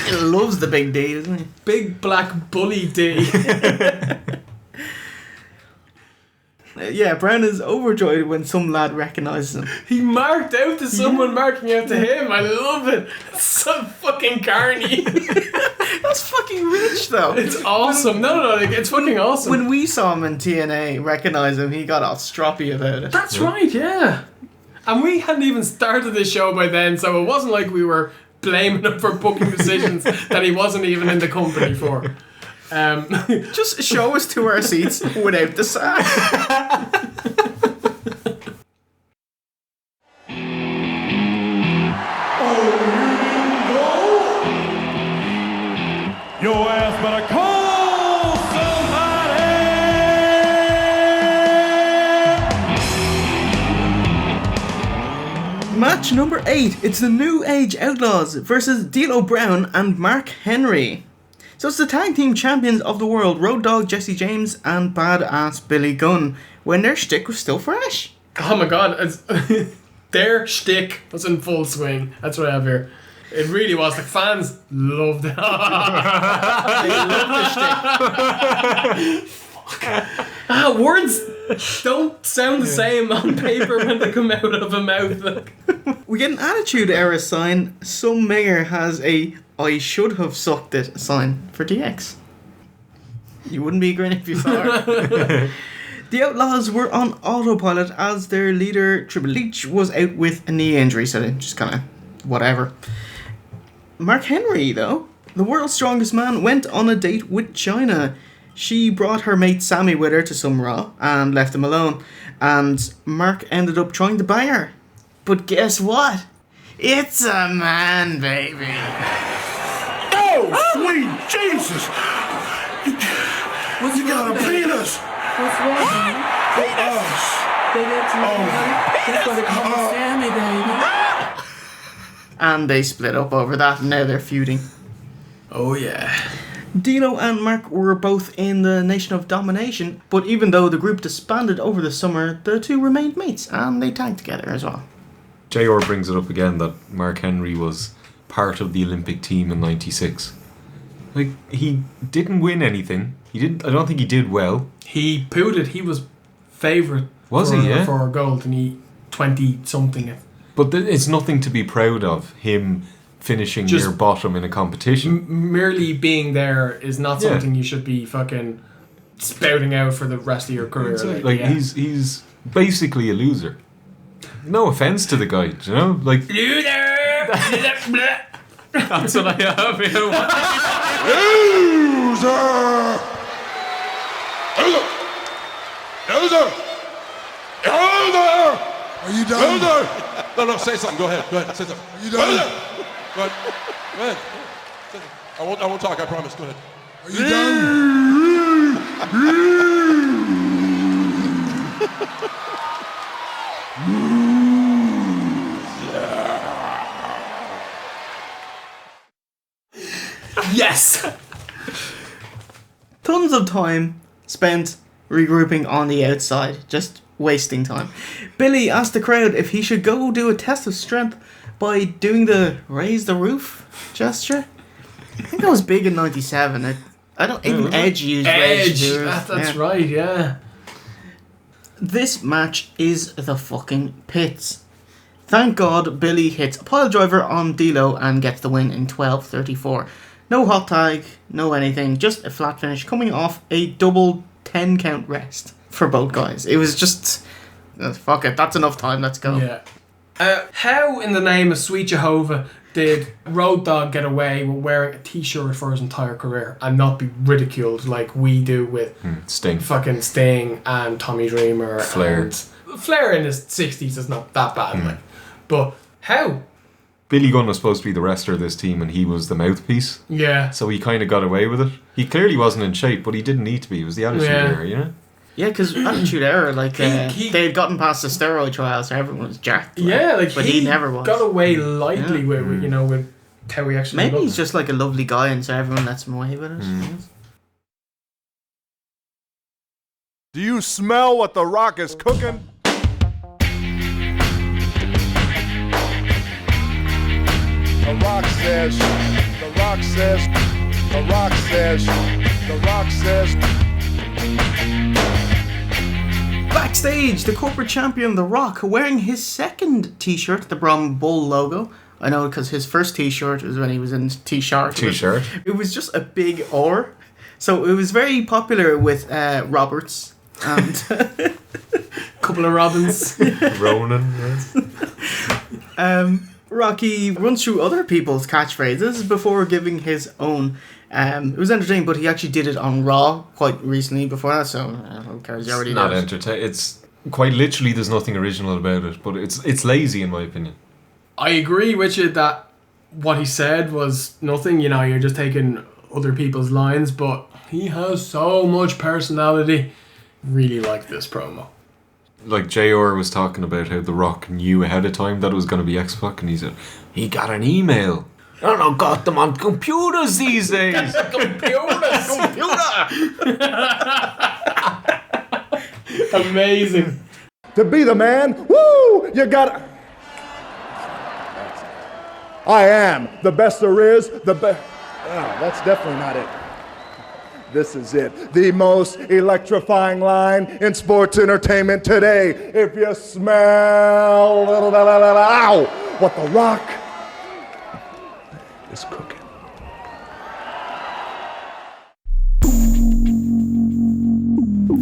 He loves the Big D, doesn't he? Big Black Bully D. Yeah, Brown is overjoyed when some lad recognises him. He marked out to someone marking out to him. I love it. It's so fucking carny. That's fucking rich, though. It's awesome. No, it's fucking awesome. When we saw him in TNA, recognise him, he got all stroppy about it. That's right, yeah. And we hadn't even started the show by then, so it wasn't like we were blaming him for booking decisions that he wasn't even in the company for. Just show us to our seats without the sack. Your ass better call somebody! Match number 8. It's the New Age Outlaws versus Dilo Brown and Mark Henry. So it's the tag team champions of the world, Road Dogg Jesse James and Badass Billy Gunn, when their shtick was still fresh. Oh my god, their shtick was in full swing. That's what I have here. It really was. The fans loved it. They loved the shtick. Words don't sound the same on paper when they come out of a mouth. We get an Attitude Era sign. Some mayor has a I should have sucked it sign for DX. You wouldn't be agreeing if you saw it. The Outlaws were on autopilot as their leader Triple H was out with a knee injury, so they just kind of whatever. Mark Henry, though, the world's strongest man, went on a date with China. She brought her mate Sammy with her to some Raw and left him alone, and Mark ended up trying to bang her. But guess what? It's a man, baby. Oh, sweet Jesus! You got a penis! What's wrong, man? They got just gotta call me Sammy, baby. And they split up over that, and now they're feuding. Oh yeah. Dilo and Mark were both in the Nation of Domination, but even though the group disbanded over the summer, the two remained mates, and they tagged together as well. JR brings it up again that Mark Henry was part of the Olympic team in '96. Like, he didn't win anything. I don't think he did well. He pooed it. He was favourite for gold, and he 20-something. But it's nothing to be proud of, him finishing near bottom in a competition. Merely being there is not something you should be fucking spouting out for the rest of your career. He's basically a loser. No offense to the guy, you know? Like, loser! That's what I have here. Loser! Are you done? Loser! No, say something. Go ahead, say something. Are you done? Loser! Go ahead. I won't talk, I promise. Go ahead. Are you done? Yes! Tons of time spent regrouping on the outside, just wasting time. Billy asked the crowd if he should go do a test of strength by doing the raise the roof gesture. I think that was big in '97. I don't even Edge used raise the roof. That's right, yeah. This match is the fucking pits. Thank God Billy hits a pile driver on Dilo and gets the win in 12:34. No hot tag, no anything, just a flat finish coming off a double 10 count rest for both guys. It was just, fuck it, that's enough time, let's go. Yeah. How in the name of Sweet Jehovah did Road Dogg get away with wearing a t-shirt for his entire career and not be ridiculed like we do with Sting and Tommy Dreamer? Flair. Flair in his 60s is not that bad, but How? Billy Gunn was supposed to be the wrestler of this team, and he was the mouthpiece. Yeah. So he kind of got away with it. He clearly wasn't in shape, but he didn't need to be. It was the attitude era, you know? Yeah, because Attitude Era, like, they had gotten past the steroid trials, so everyone was jacked. But he never was. Got away lightly with how he actually Maybe looked. he's just like a lovely guy, and so everyone lets him away with it. Do you smell what The Rock is cooking? The Rock says, The Rock says, The Rock says, The Rock says. Backstage, the corporate champion, The Rock, wearing his second t-shirt, the Brahma Bull logo. I know because his first t-shirt was when he was in T-shirt. T-shirt. It was just a big R. So it was very popular with Roberts and a couple of Robins. Ronan, Rocky runs through other people's catchphrases before giving his own. It was entertaining, but he actually did it on Raw quite recently before that, so who cares? He already It's not knows. entertaining. It's quite literally, there's nothing original about it, but it's lazy in my opinion. I agree with you that what he said was nothing. You're just taking other people's lines, but he has so much personality. Really like this promo. Like JR was talking about how The Rock knew ahead of time that it was going to be X-Pac, and he said he got an email. I don't know, got them on computers these days. Amazing. To be the man, woo, you gotta. I am the best there is, the best. Oh, that's definitely not it. This is it. The most electrifying line in sports entertainment today. If you smell what The Rock is cooking.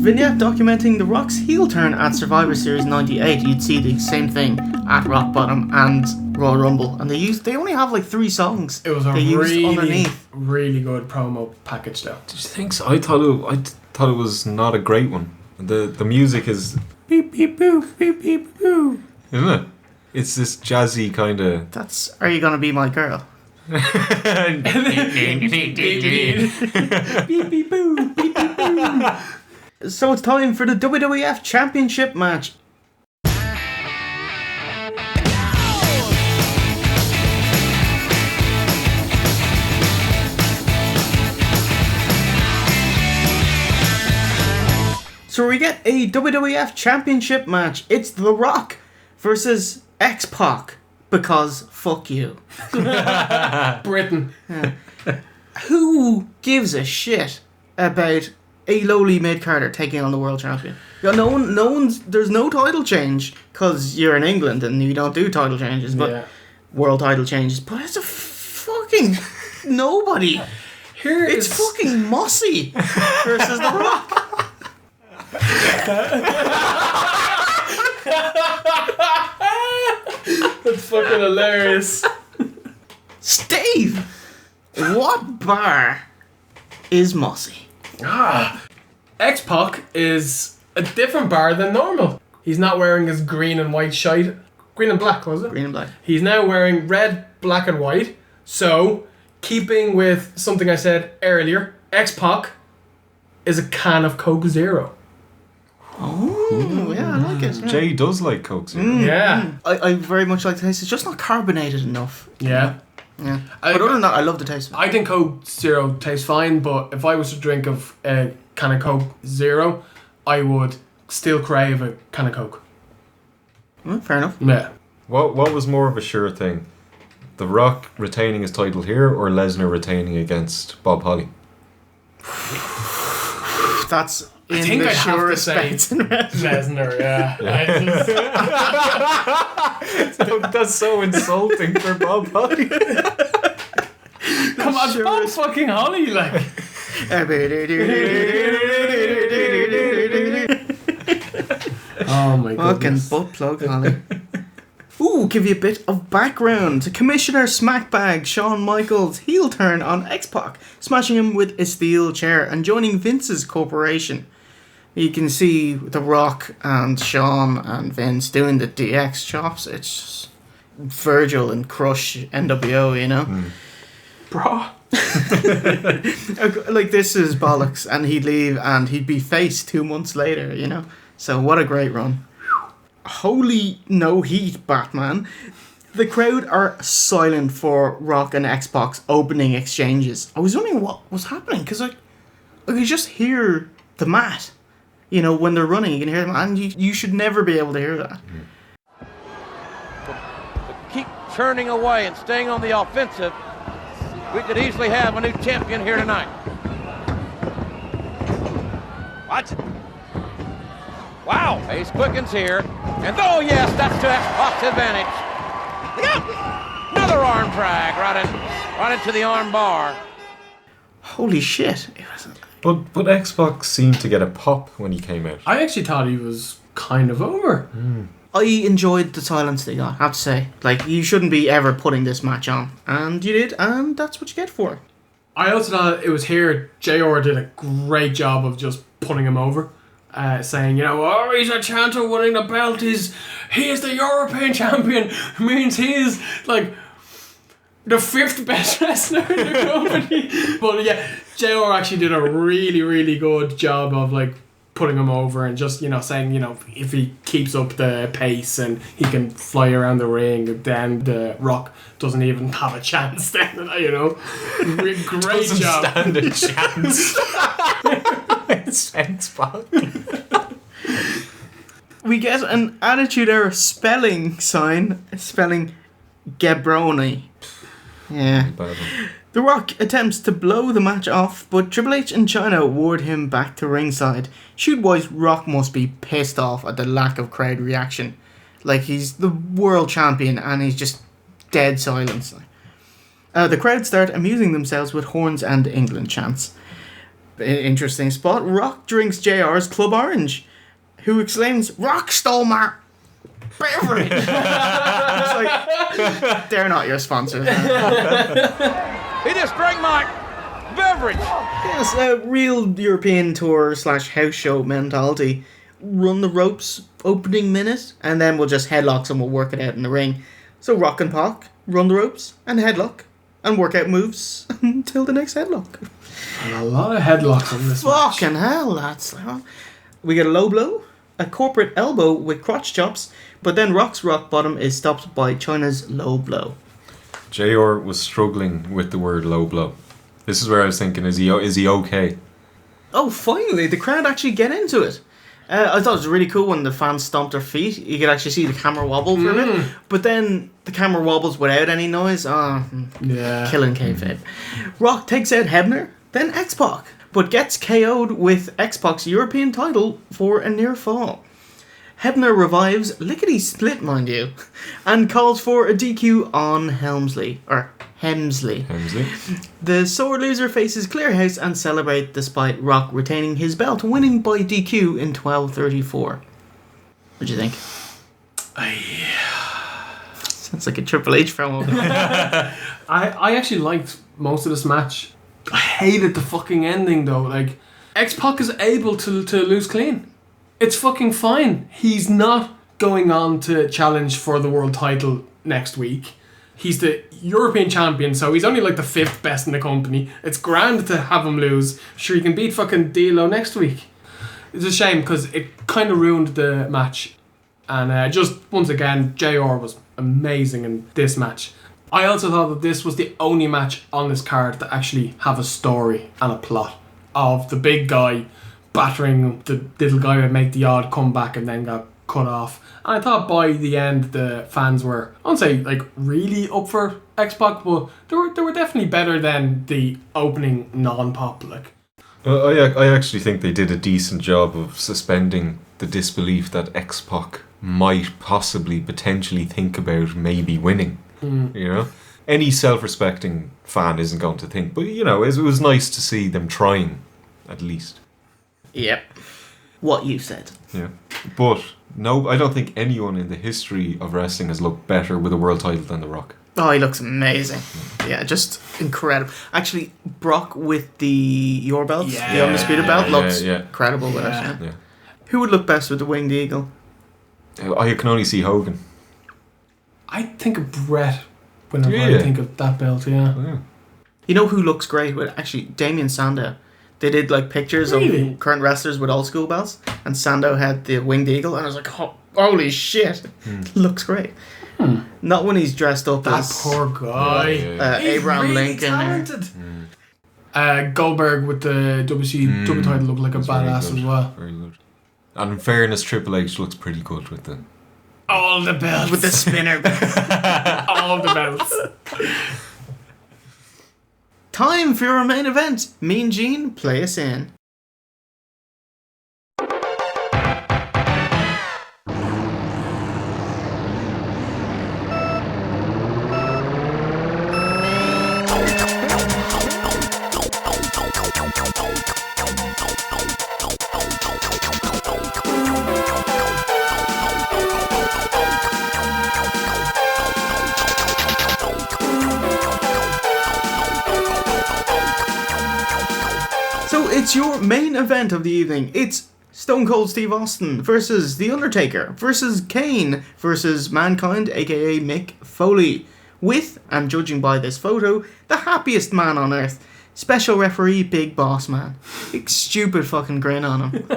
Vignette documenting The Rock's heel turn at Survivor Series 98. You'd see the same thing at Rock Bottom and Royal Rumble, and they only have like 3 songs. It was a they used underneath. really good promo package though. Did you think so? I thought it was not a great one. The music is Beep beep boo, beep beep boo. isn't it? It's this jazzy kind of. That's Are You Gonna Be My Girl? Beep beep boo, beep beep boo. So it's time for the WWF Championship match. So we get a WWF Championship match. It's The Rock versus X-Pac. Because fuck you. Britain. Yeah. Who gives a shit about a lowly mid-carder taking on the world champion? There's no title change because you're in England and you don't do title changes, but world title changes. But it's a fucking nobody. It's fucking Mossy versus The Rock. That's fucking hilarious. Steve, what bar is Mossy? X-Pac is a different bar than normal. He's not wearing his green and white shite. Green and black, was it? Green and black. He's now wearing red, black and white. So, keeping with something I said earlier, X-Pac is a can of Coke Zero. Oh, yeah, I like it. Yeah. Jay does like Coke Zero. Yeah. I very much like the taste. It's just not carbonated enough. Yeah. Yeah. But other than that, I love the taste of it. I think Coke Zero tastes fine, but if I was to drink of a can of Coke Zero, I would still crave a can of Coke. Fair enough. Yeah. What was more of a sure thing? The Rock retaining his title here, or Lesnar retaining against Bob Holly? That's I think the I'd have to surest say bets in wrestling. Lesnar, yeah. That's so insulting for Bob Holly. Come on, Bob fucking Holly, like. Oh my goodness. Fucking butt plug, Holly. Ooh, give you a bit of background. Commissioner Smackbag Shawn Michaels heel turn on X-Pac, smashing him with a steel chair and joining Vince's corporation. You can see The Rock and Shawn and Vince doing the DX chops. It's just Virgil and crush NWO, you know? Bro. Like, this is bollocks, and he'd leave and he'd be face 2 months later, you know? So what a great run. Holy no heat, Batman. The crowd are silent for Rock and X-Pac's opening exchanges. I was wondering what was happening, because I could just hear the mat. You know, when they're running, you can hear them, and you should never be able to hear that. Keep churning away and staying on the offensive. We could easily have a new champion here tonight. Watch it. Wow, Ace quickens here. And oh yes, that's to X-Pac's advantage. Look out! Another arm drag right into the arm bar. Holy shit. But X-Pac seemed to get a pop when he came out. I actually thought he was kind of over. I enjoyed the silence they got, I have to say. Like, you shouldn't be ever putting this match on. And you did, and that's what you get for it. I also thought it was here JR did a great job of just putting him over. Saying, you know, oh, he's a chance of winning the belt. He is the European champion. Means he is, like, the 5th best wrestler in the company. But yeah, JR actually did a really, really good job of, like, putting him over and just, you know, saying, you know, if he keeps up the pace and he can fly around the ring, then the Rock doesn't even have a chance then, you know. Great doesn't job. stand a chance. It's X-Pac. We get an Attitude Era spelling sign, spelling Gabroni. Yeah. The Rock attempts to blow the match off, but Triple H and Chyna ward him back to ringside. Shoot-wise, Rock must be pissed off at the lack of crowd reaction. Like, he's the world champion and he's just dead silence. The crowd start amusing themselves with horns and England chants. Interesting spot. Rock drinks JR's Club Orange, who exclaims, "Rock stole my beverage." It's like, they're not your sponsors. He just drank my beverage. Yes, a real European tour / house show mentality. Run the ropes, opening minute, and then we'll just headlock and we'll work it out in the ring. So Rock and Pac run the ropes and headlock and work out moves until the next headlock. And a lot of headlocks on this match. Fucking hell, that's... We get a low blow, a corporate elbow with crotch chops, but then Rock's rock bottom is stopped by Chyna's low blow. JR was struggling with the word low blow. This is where I was thinking, is he okay? Oh, finally, the crowd actually get into it. I thought it was really cool when the fans stomped their feet. You could actually see the camera wobble for a bit. But then the camera wobbles without any noise. Yeah. Killing kayfabe. Rock takes out Hebner, then X-Pac, but gets KO'd with X-Pac's European title for a near fall. Hebner revives, lickety-split mind you, and calls for a DQ on Hemsley. The sore loser faces Clearhouse and celebrate despite Rock retaining his belt, winning by DQ in 12:34. What do you think? Sounds like a Triple H promo. I actually liked most of this match. I hated the fucking ending though. Like, X-Pac is able to lose clean. It's fucking fine. He's not going on to challenge for the world title next week. He's the European champion, so he's only like the 5th best in the company. It's grand to have him lose. Sure, he can beat fucking Dilo next week. It's a shame because it kind of ruined the match. And just once again, JR was amazing in this match. I also thought that this was the only match on this card to actually have a story and a plot of the big guy battering the little guy that make the odd comeback and then got cut off. And I thought by the end the fans were, I won't say like really up for X-Pac, but they were definitely better than the opening non-pop. Like, I actually think they did a decent job of suspending the disbelief that X-Pac might possibly potentially think about maybe winning. You know, any self-respecting fan isn't going to think, but you know, it was nice to see them trying at least. Yep. What you said. Yeah. But no, I don't think anyone in the history of wrestling has looked better with a world title than The Rock. Oh, he looks amazing. Yeah, just incredible. Actually, Brock with the Your belt, the Undisputed belt, looks incredible with it. Yeah. Who would look best with the Winged Eagle? I can only see Hogan. I think of Brett whenever I think of that belt, yeah. You know who looks great? With actually, Damien Sandow. They did like pictures of current wrestlers with old school belts, and Sandow had the winged eagle, and I was like, holy shit, looks great. Not when he's dressed up that as poor guy. Abraham really Lincoln. Talented. Goldberg with the WCW title looked like a badass as well. Very good. And in fairness, Triple H looks pretty good with the... All the belts. With the spinner belts. All the belts. Time for our main event. Mean Gene, play us in. It's your main event of the evening. It's Stone Cold Steve Austin versus The Undertaker versus Kane versus Mankind, aka Mick Foley. With, and judging by this photo, the happiest man on earth. Special referee Big Boss Man. Big stupid fucking grin on him.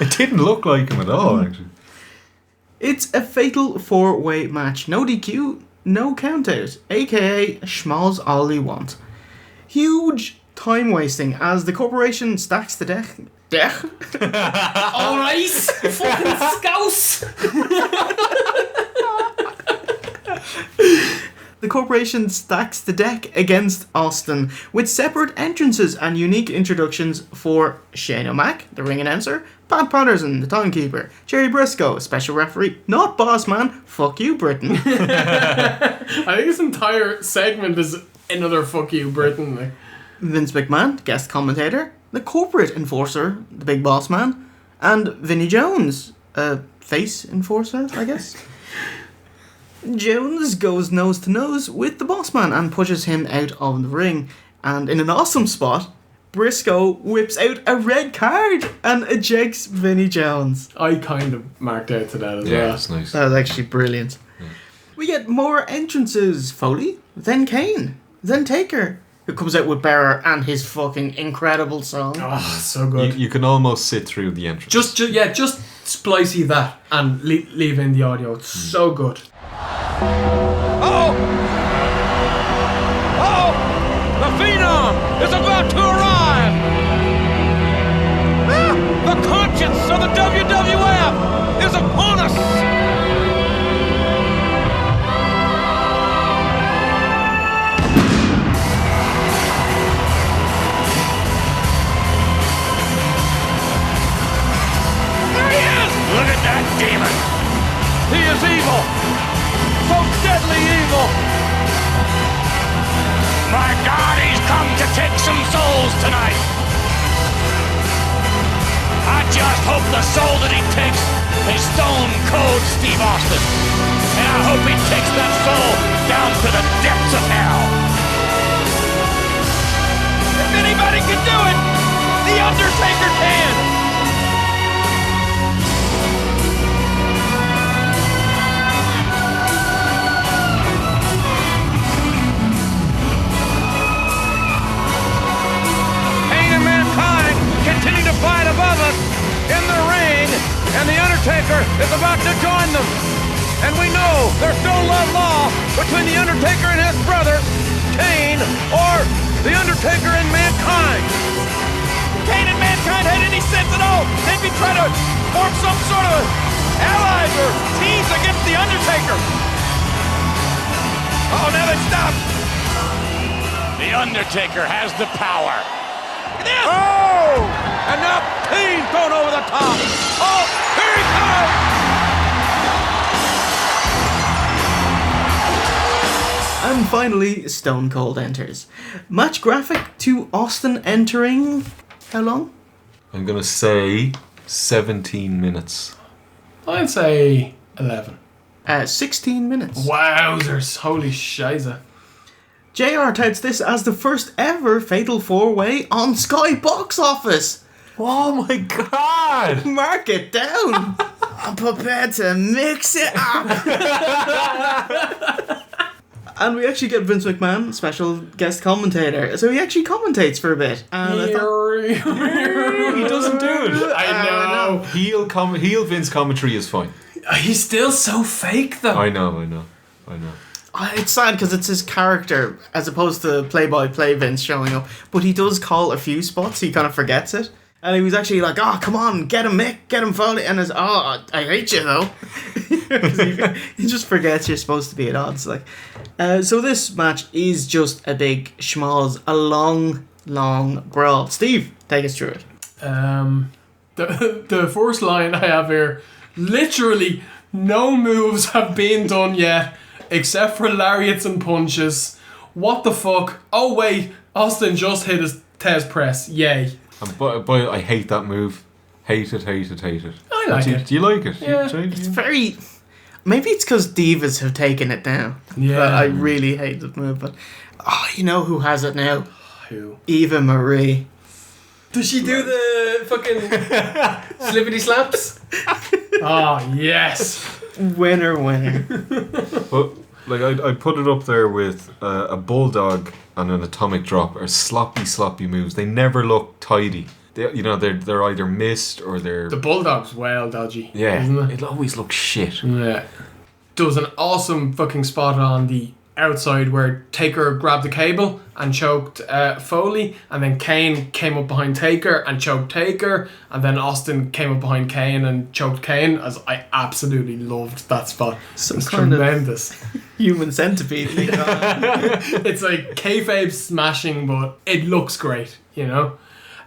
It didn't look like him at all, actually. It's a fatal 4-way match. No DQ, no countout, aka schmalls all you want. Huge time wasting as the corporation stacks the deck. Alright, fucking scouse. The corporation stacks the deck against Austin with separate entrances and unique introductions for Shane O'Mac, the ring announcer, Pat Patterson, the timekeeper, Jerry Briscoe, special referee, not boss man, fuck you, Britain. I think this entire segment is another fuck you, Britain. Like. Vince McMahon, guest commentator, the corporate enforcer, the big boss man, and Vinnie Jones, face enforcer, I guess. Jones goes nose to nose with the boss man and pushes him out of the ring. And in an awesome spot, Briscoe whips out a red card and ejects Vinnie Jones. I kind of marked out to that as well. Yeah, that's nice. That was actually brilliant. Yeah. We get more entrances. Foley, then Kane, then Taker, who comes out with Bearer and his fucking incredible song. Oh, so good. You can almost sit through the entrance. Just splicey that and leave in the audio. It's so good. Oh! The Phenom is about to arrive! The conscience of the WWF is upon us! There he is! Look at that demon! He is evil! So deadly evil! My God, he's come to take some souls tonight! I just hope the soul that he takes is Stone Cold Steve Austin. And I hope he takes that soul down to the depths of hell. If anybody can do it, The Undertaker can! Continue to fight above us in the ring, and The Undertaker is about to join them. And we know there's no love law between The Undertaker and his brother, Kane, or The Undertaker and Mankind. If Kane and Mankind had any sense at all, they'd be trying to form some sort of allies or teams against The Undertaker. Oh, now they stop. The Undertaker has the power. Oh! And now Kane's going over the top. Oh, here he comes! And finally, Stone Cold enters. Match graphic to Austin entering... How long? I'm going to say 17 minutes. I'd say 11. 16 minutes. Wowzers. Holy shiza. JR touts this as the first ever Fatal 4-Way on Sky Box Office. Oh my God! Mark it down. I'm prepared to mix it up. And we actually get Vince McMahon, special guest commentator. So he actually commentates for a bit. And I thought, He doesn't do it. I know. Heel Vince commentary is fine. He's still so fake, though. I know. It's sad because it's his character as opposed to play-by-play Vince showing up. But he does call a few spots. He kind of forgets it. And he was actually like, oh, come on, get him, Mick, get him, Foley. And it's, oh, I hate you, though. he just forgets you're supposed to be at odds. So this match is just a big schmoz, a long brawl. Steve, take us through it. The first line I have here, literally no moves have been done yet, except for lariats and punches. What the fuck? Oh, wait, Austin just hit his Tez press. Yay. But I hate that move. Hate it. I like it. Do you like it? Yeah. It's very... Maybe it's because divas have taken it down. Yeah. But I really hate the move. But you know who has it now? Who? Eva Marie. Does she do the fucking slippity slaps? Oh, yes. Winner. But I put it up there with a bulldog and an atomic drop are sloppy moves. They never look tidy. They're either missed or they're... The bulldog's well dodgy. Yeah, isn't it? it always looks shit. Yeah. There was an awesome fucking spot on the outside where Taker grabbed the cable and choked Foley, and then Kane came up behind Taker and choked Taker, and then Austin came up behind Kane and choked Kane. As I absolutely loved that spot. Some it's kind tremendous. Human centipede. It's like kayfabe smashing, but it looks great, you know?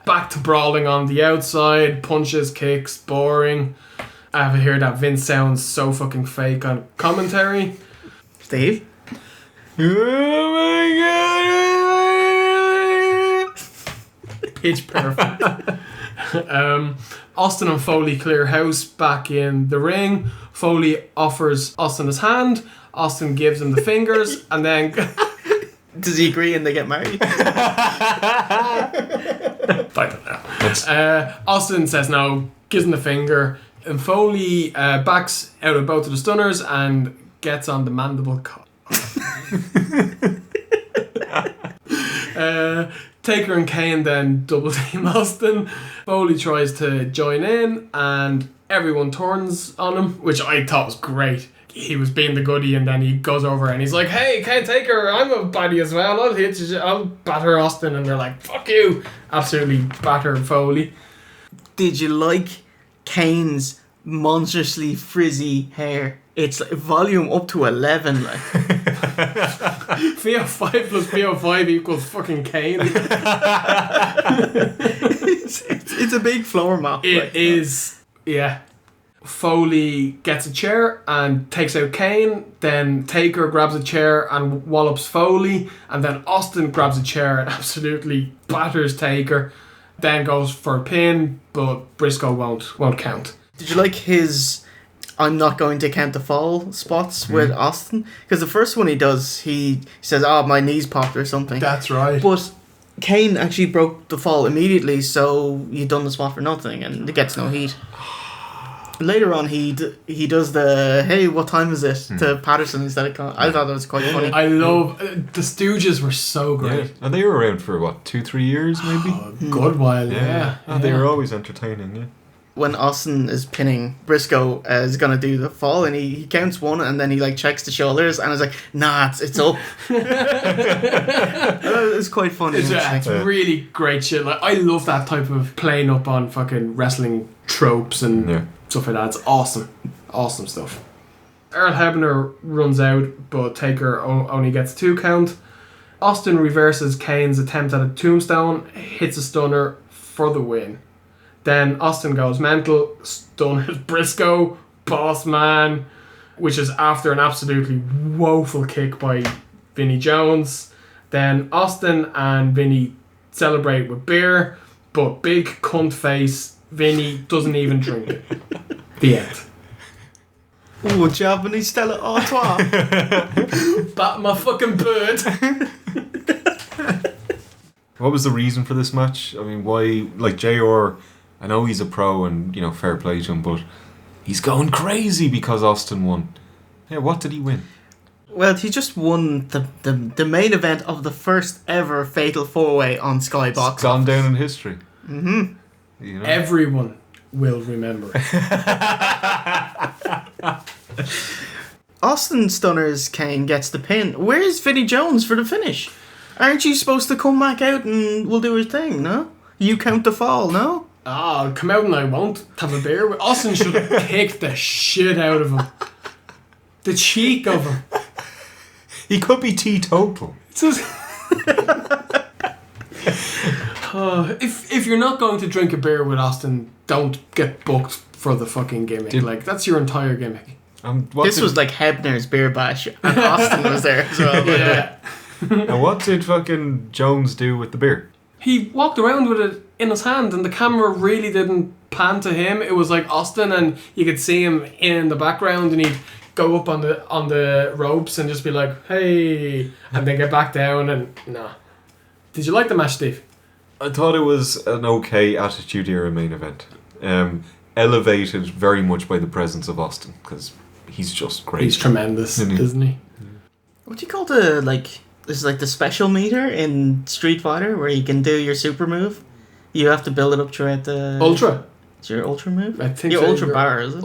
Back to brawling on the outside, punches, kicks, boring. I have heard that Vince sounds so fucking fake on commentary. Steve? Oh my god! Pitch perfect. Austin and Foley clear house back in the ring. Foley offers Austin his hand. Austin gives him the fingers, and then... Does he agree and they get married? I don't know. Austin says no, gives him the finger, and Foley backs out of both of the stunners and gets on the mandible cut. Taker and Kane then double team Austin. Foley tries to join in and everyone turns on him, which I thought was great. He was being the goodie and then he goes over and he's like, hey, Kane Taker, I'm a baddie as well. I'll batter Austin. And they're like, fuck you. Absolutely batter Foley. Did you like Kane's monstrously frizzy hair? It's like volume up to 11. VO5 plus VO5 equals fucking Kane. It's a big floor mop. It is, yeah. Foley gets a chair and takes out Kane. Then Taker grabs a chair and wallops Foley. And then Austin grabs a chair and absolutely batters Taker. Then goes for a pin, but Briscoe won't count. Did you like his I'm not going to count the fall spots with Austin? Because the first one he does, he says, oh, my knees popped or something. That's right. But Kane actually broke the fall immediately, so you done the spot for nothing, and it gets no heat. Later on, he does the, hey, what time is it? To Patterson instead of I thought that was quite funny. I love, the Stooges were so great. Yeah. And they were around for, 2-3 years maybe? Good while, yeah. And they were always entertaining, yeah. When Austin is pinning, Briscoe is going to do the fall, and he counts one, and then he checks the shoulders, and is like, nah, it's up. It's quite funny. It's really great shit. I love that type of playing up on fucking wrestling tropes and stuff like that. It's awesome. Awesome stuff. Earl Hebner runs out, but Taker only gets 2 count. Austin reverses Kane's attempt at a tombstone, hits a stunner for the win. Then Austin goes mental, stunners Briscoe, boss man, which is after an absolutely woeful kick by Vinnie Jones. Then Austin and Vinnie celebrate with beer, but big cunt face, Vinnie doesn't even drink it. The end. Oh, Japanese Stella Artois. Bat my fucking bird. What was the reason for this match? I mean, why, JR... I know he's a pro and, fair play to him, but He's going crazy because Austin won. Yeah, what did he win? Well, he just won the main event of the first ever Fatal 4-Way on Skybox. It's gone down in history. Mm-hmm. You know? Everyone will remember it. Austin stunners Kane gets the pin. Where's Vinnie Jones for the finish? Aren't you supposed to come back out and we'll do his thing, no? You count the fall, no? I'll come out and I won't have a beer with Austin. Should have kicked the shit out of him. The cheek of him. He could be teetotal. If you're not going to drink a beer with Austin, don't get booked for the fucking gimmick. Like, that's your entire gimmick. This was like Hebner's beer bash, and Austin was there as well. Yeah. And what did fucking Jones do with the beer? He walked around with it in his hand, and the camera really didn't pan to him. It was like Austin, and you could see him in the background, and he'd go up on the ropes and just be like, "Hey," and then get back down. And nah. Did you like the match, Steve? I thought it was an okay Attitude Era main event. Elevated very much by the presence of Austin, because he's just great. He's tremendous, isn't he? What do you call the this is like the special meter in Street Fighter where you can do your super move? You have to build it up throughout the Ultra. It's your ultra move? I think your so, ultra bar, is it?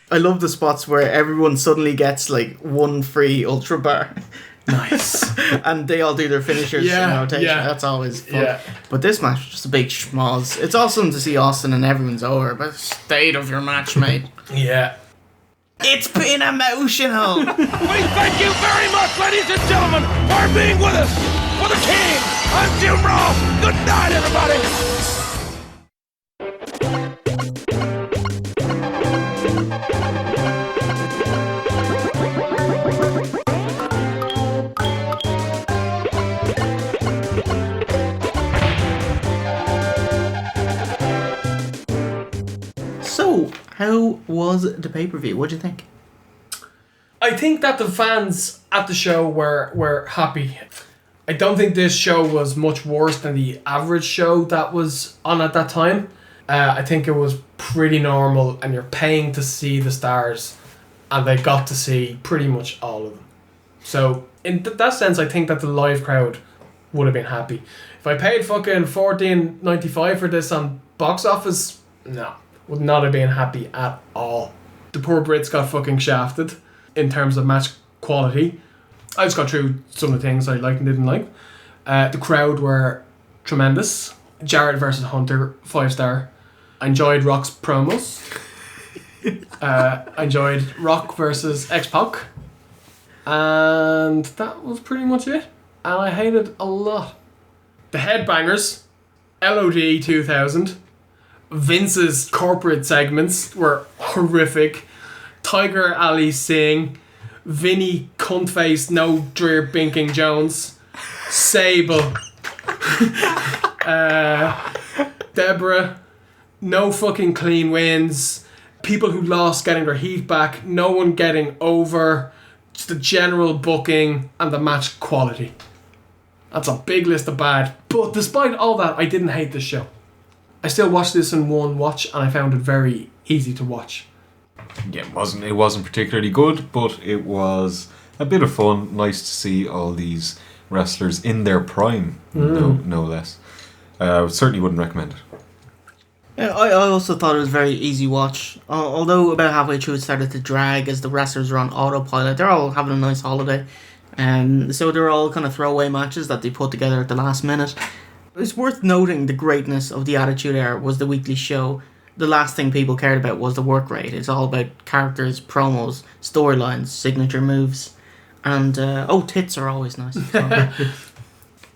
I love the spots where everyone suddenly gets like one free ultra bar. Nice. And they all do their finishers in rotation. Yeah. That's always fun. Yeah. But this match was just a big schmoz. It's awesome to see Austin and everyone's over, but state of your match, mate. Yeah. It's been emotional. We thank you very much, ladies and gentlemen, for being with us. For the King, I'm Jim Ross. Good night, everybody. So, how was the pay-per-view? What do you think? I think that the fans at the show were happy. I don't think this show was much worse than the average show that was on at that time. I think it was pretty normal, and you're paying to see the stars, and they got to see pretty much all of them. So in that sense, I think that the live crowd would have been happy. If I paid fucking $14.95 for this on box office, no, would not have been happy at all. The poor Brits got fucking shafted in terms of match quality. I just got through some of the things I liked and didn't like. The crowd were tremendous. Jarrett versus Hunter, 5-star. I enjoyed Rock's promos. I enjoyed Rock versus X-Pac. And that was pretty much it. And I hated a lot. The Headbangers, LOD 2000, Vince's corporate segments were horrific. Tiger Ali Singh, Vinny Cuntface No Dreer Binking Jones, Sable, Deborah, no fucking clean wins, people who lost getting their heat back, no one getting over, just the general booking and the match quality. That's a big list of bad. But despite all that, I didn't hate this show. I still watched this in one watch, and I found it very easy to watch. Yeah, it wasn't particularly good, but it was a bit of fun. Nice to see all these wrestlers in their prime, no less. Certainly wouldn't recommend it. Yeah, I also thought it was a very easy watch. Although about halfway through it started to drag as the wrestlers were on autopilot. They're all having a nice holiday. So they're all kind of throwaway matches that they put together at the last minute. It's worth noting the greatness of the Attitude Era was the weekly show. The last thing people cared about was the work rate. It's all about characters, promos, storylines, signature moves. And, tits are always nice.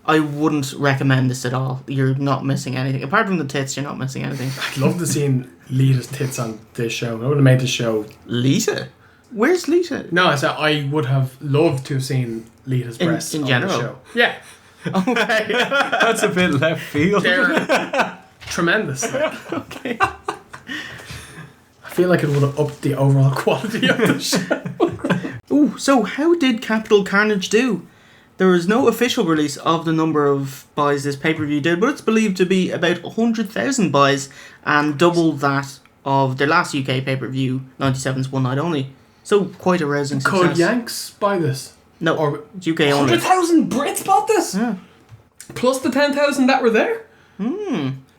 I wouldn't recommend this at all. You're not missing anything. Apart from the tits, you're not missing anything. I'd love to see Lita's tits on this show. I would have made the show. Lita? Where's Lita? No, I said I would have loved to have seen Lita's breasts in on general? the show. Yeah. Okay. That's a bit left field. They're tremendous. Okay. I feel like it would have upped the overall quality of the show. Ooh, so how did Capital Carnage do? There was no official release of the number of buys this pay-per-view did, but it's believed to be about 100,000 buys and double that of their last UK pay-per-view, 97's One Night Only. So quite a rousing success. Could Yanks buy this? No, or it's UK only. 100,000 Brits bought this? Yeah. Plus the 10,000 that were there?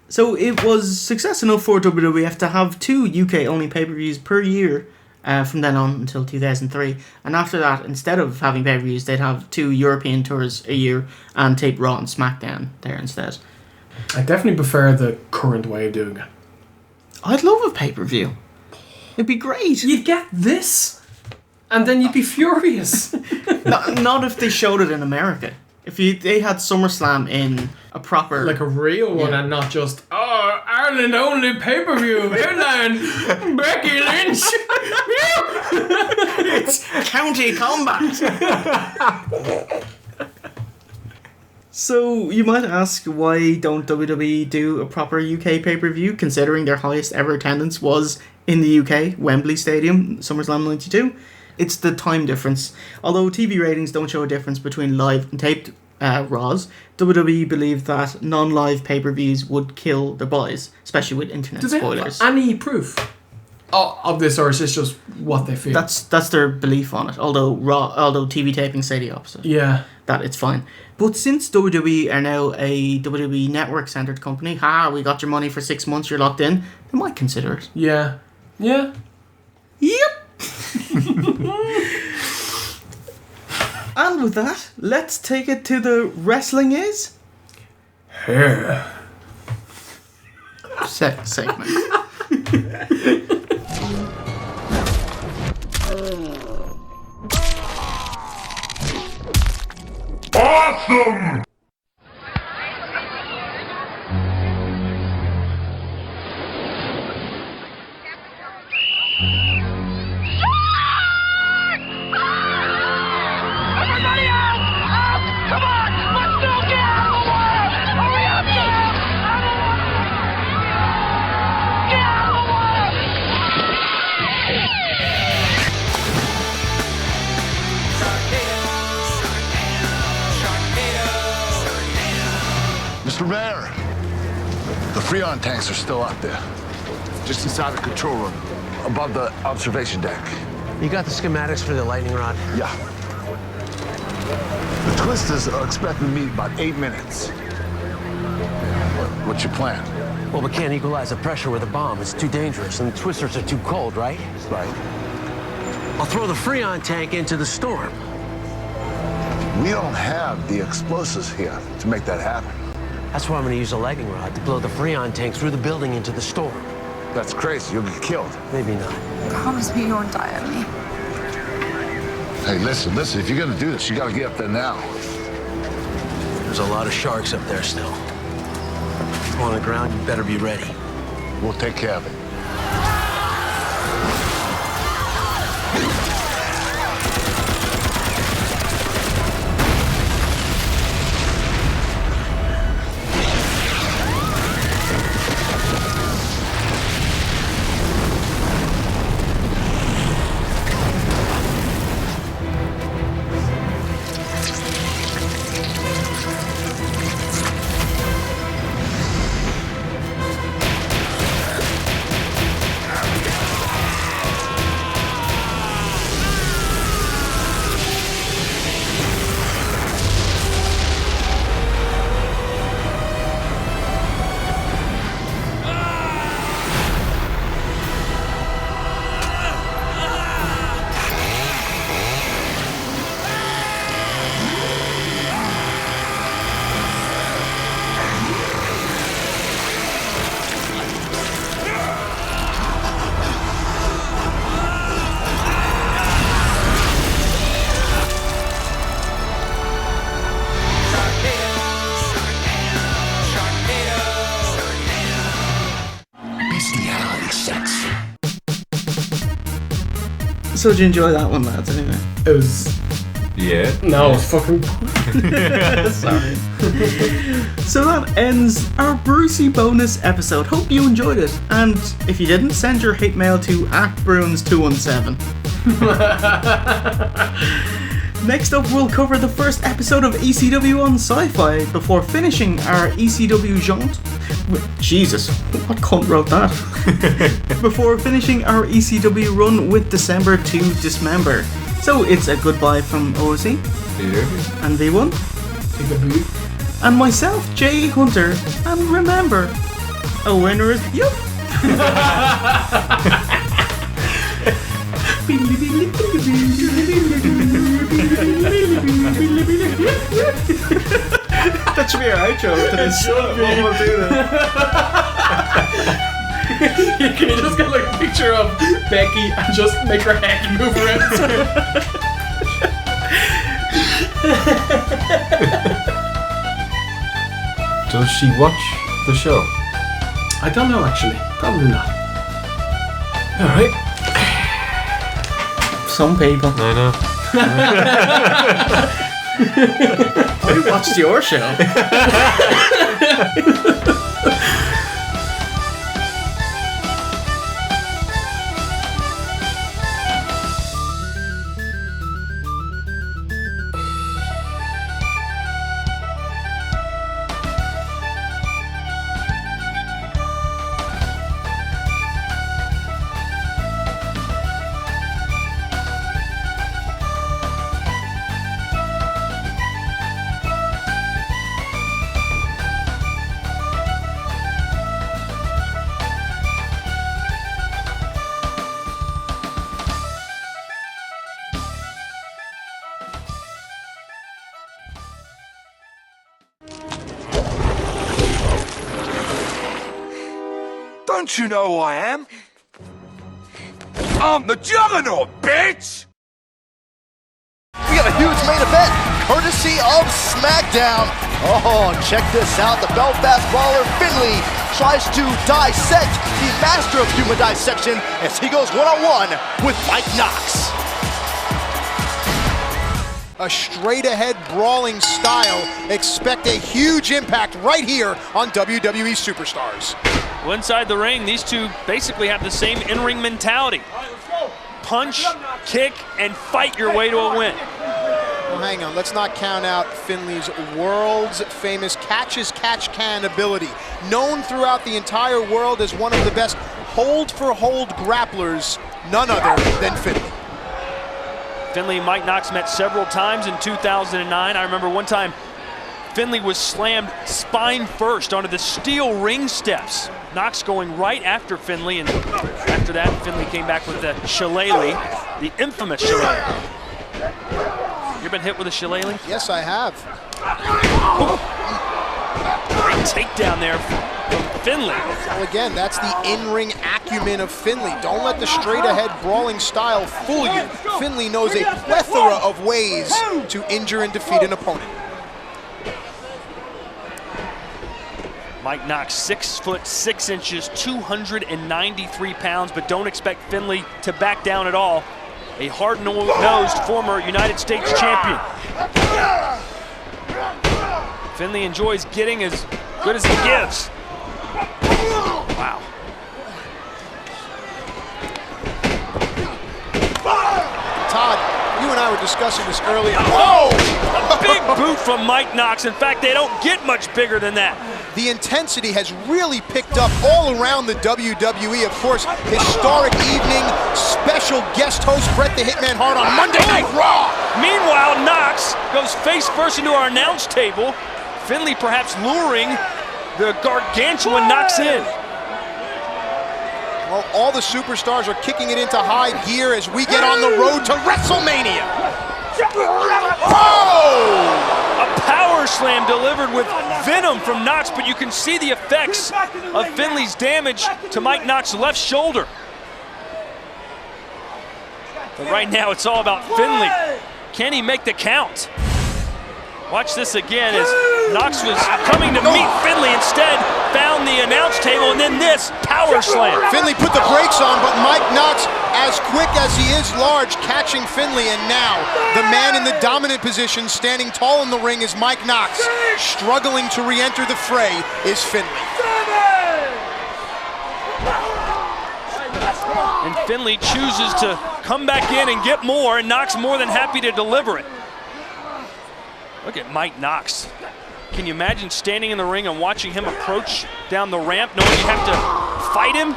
So it was success enough for WWF to have 2 UK only pay-per-views per year from then on until 2003. And after that, instead of having pay-per-views, they'd have 2 European tours a year and tape Raw and SmackDown there instead. I definitely prefer the current way of doing it. I'd love a pay-per-view. It'd be great. You'd get this, and then you'd be furious. Not if they showed it in America. If they had SummerSlam in a proper... Like a real one, and not just, Ireland only pay-per-view, headline, Becky Lynch. It's county combat. So, you might ask, why don't WWE do a proper UK pay-per-view, considering their highest ever attendance was in the UK, Wembley Stadium, SummerSlam 92? It's the time difference. Although TV ratings don't show a difference between live and taped Raws, WWE believed that non-live pay-per-views would kill their buys, especially with internet spoilers. Do they have any proof of this, or is this just what they feel? That's their belief on it, although TV tapings say the opposite. Yeah. That it's fine. But since WWE are now a WWE network-centered company, we got your money for 6 months, you're locked in, they might consider it. Yeah. Yeah. Yep. And with that, let's take it to the Wrestling Is Here segment. Awesome! Everybody out! Out! Come on! Let's go get out of the water! Hurry up, Sam! Out of the water! Get out of the water! Mr. Mayor, the Freon tanks are still out there. Just inside the control room, above the observation deck. You got the schematics for the lightning rod? Yeah. The Twisters are expected to meet about 8 minutes. What's your plan? Well, we can't equalize the pressure with a bomb. It's too dangerous, and the Twisters are too cold, right? Right. I'll throw the Freon tank into the storm. We don't have the explosives here to make that happen. That's why I'm going to use a lightning rod to blow the Freon tank through the building into the storm. That's crazy. You'll get killed. Maybe not. Promise me you won't die on me. Hey, listen. If you're gonna do this, you gotta get up there now. There's a lot of sharks up there still. On the ground, you better be ready. We'll take care of it. So did you enjoy that one, lads, anyway? It was... Yeah. No, it's fucking... Sorry. So that ends our Brucey bonus episode. Hope you enjoyed it. And if you didn't, send your hate mail to @Bruins217. Next up, we'll cover the first episode of ECW on Sci-Fi before finishing our ECW jaunt. Jesus, what cunt wrote that? Before finishing our ECW run with December to Dismember. So it's a goodbye from OSE and V1 and myself, Jay Hunter. And remember, a winner is you. That should be our outro to this. We'll do that. Can you just get like a picture of Becky and just make her head move around? Does she watch the show? I don't know actually. Probably not. Alright. Some people. I know. I watched your show. Don't you know who I am? I'm the Juggernaut, bitch! We got a huge main event, courtesy of SmackDown. Oh, check this out. The Belfast brawler Finley tries to dissect the master of human dissection as he goes one-on-one with Mike Knox. A straight-ahead brawling style. Expect a huge impact right here on WWE Superstars. Well, inside the ring, these two basically have the same in-ring mentality. Punch, kick, and fight your way to a win. Well, hang on. Let's not count out Finley's world's famous catch-as-catch-can ability. Known throughout the entire world as one of the best hold-for-hold grapplers, none other than Finley. Finley and Mike Knox met several times in 2009. I remember one time Finley was slammed spine first onto the steel ring steps. Knox going right after Finley, and after that, Finley came back with the shillelagh, the infamous shillelagh. You been hit with a shillelagh? Yes, I have. Great takedown there from Finley. Well, again, that's the in-ring acumen of Finley. Don't let the straight-ahead brawling style fool you. Finley knows a plethora of ways to injure and defeat an opponent. Mike Knox, 6'6", 293 pounds, but don't expect Finley to back down at all. A hard-nosed former United States champion. Finley enjoys getting as good as he gives. Wow. Todd, you and I were discussing this earlier. Whoa! A big boot from Mike Knox. In fact, they don't get much bigger than that. The intensity has really picked up all around the WWE. Of course, historic evening, special guest host Bret the Hitman Hart on Monday Night Raw. Meanwhile, Knox goes face first into our announce table. Finley perhaps luring the gargantuan Knox in. Well, all the superstars are kicking it into high gear as we get on the road to WrestleMania. Oh! A power slam delivered with venom from Knox, but you can see the effects of Finley's damage to Mike Knox's left shoulder. But right now, it's all about Finley. Can he make the count? Watch this again as Knox was coming to meet Finley, instead found the announce table, and then this power slam. Finley put the brakes on, but Mike Knox, as quick as he is large, catching Finley, and now the man in the dominant position, standing tall in the ring, is Mike Knox. Struggling to re-enter the fray is Finley. And Finley chooses to come back in and get more, and Knox more than happy to deliver it. Look at Mike Knox. Can you imagine standing in the ring and watching him approach down the ramp, knowing you have to fight him?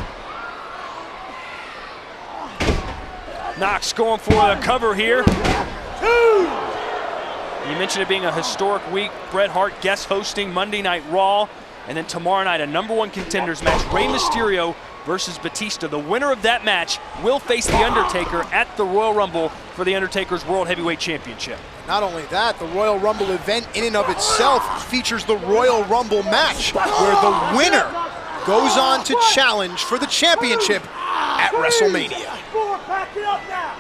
Knox going for the cover here. You mentioned it being a historic week. Bret Hart guest hosting Monday Night Raw. And then tomorrow night, a #1 contenders match, Rey Mysterio versus Batista. The winner of that match will face The Undertaker at the Royal Rumble for The Undertaker's World Heavyweight Championship. Not only that, the Royal Rumble event in and of itself features the Royal Rumble match, where the winner goes on to challenge for the championship at WrestleMania.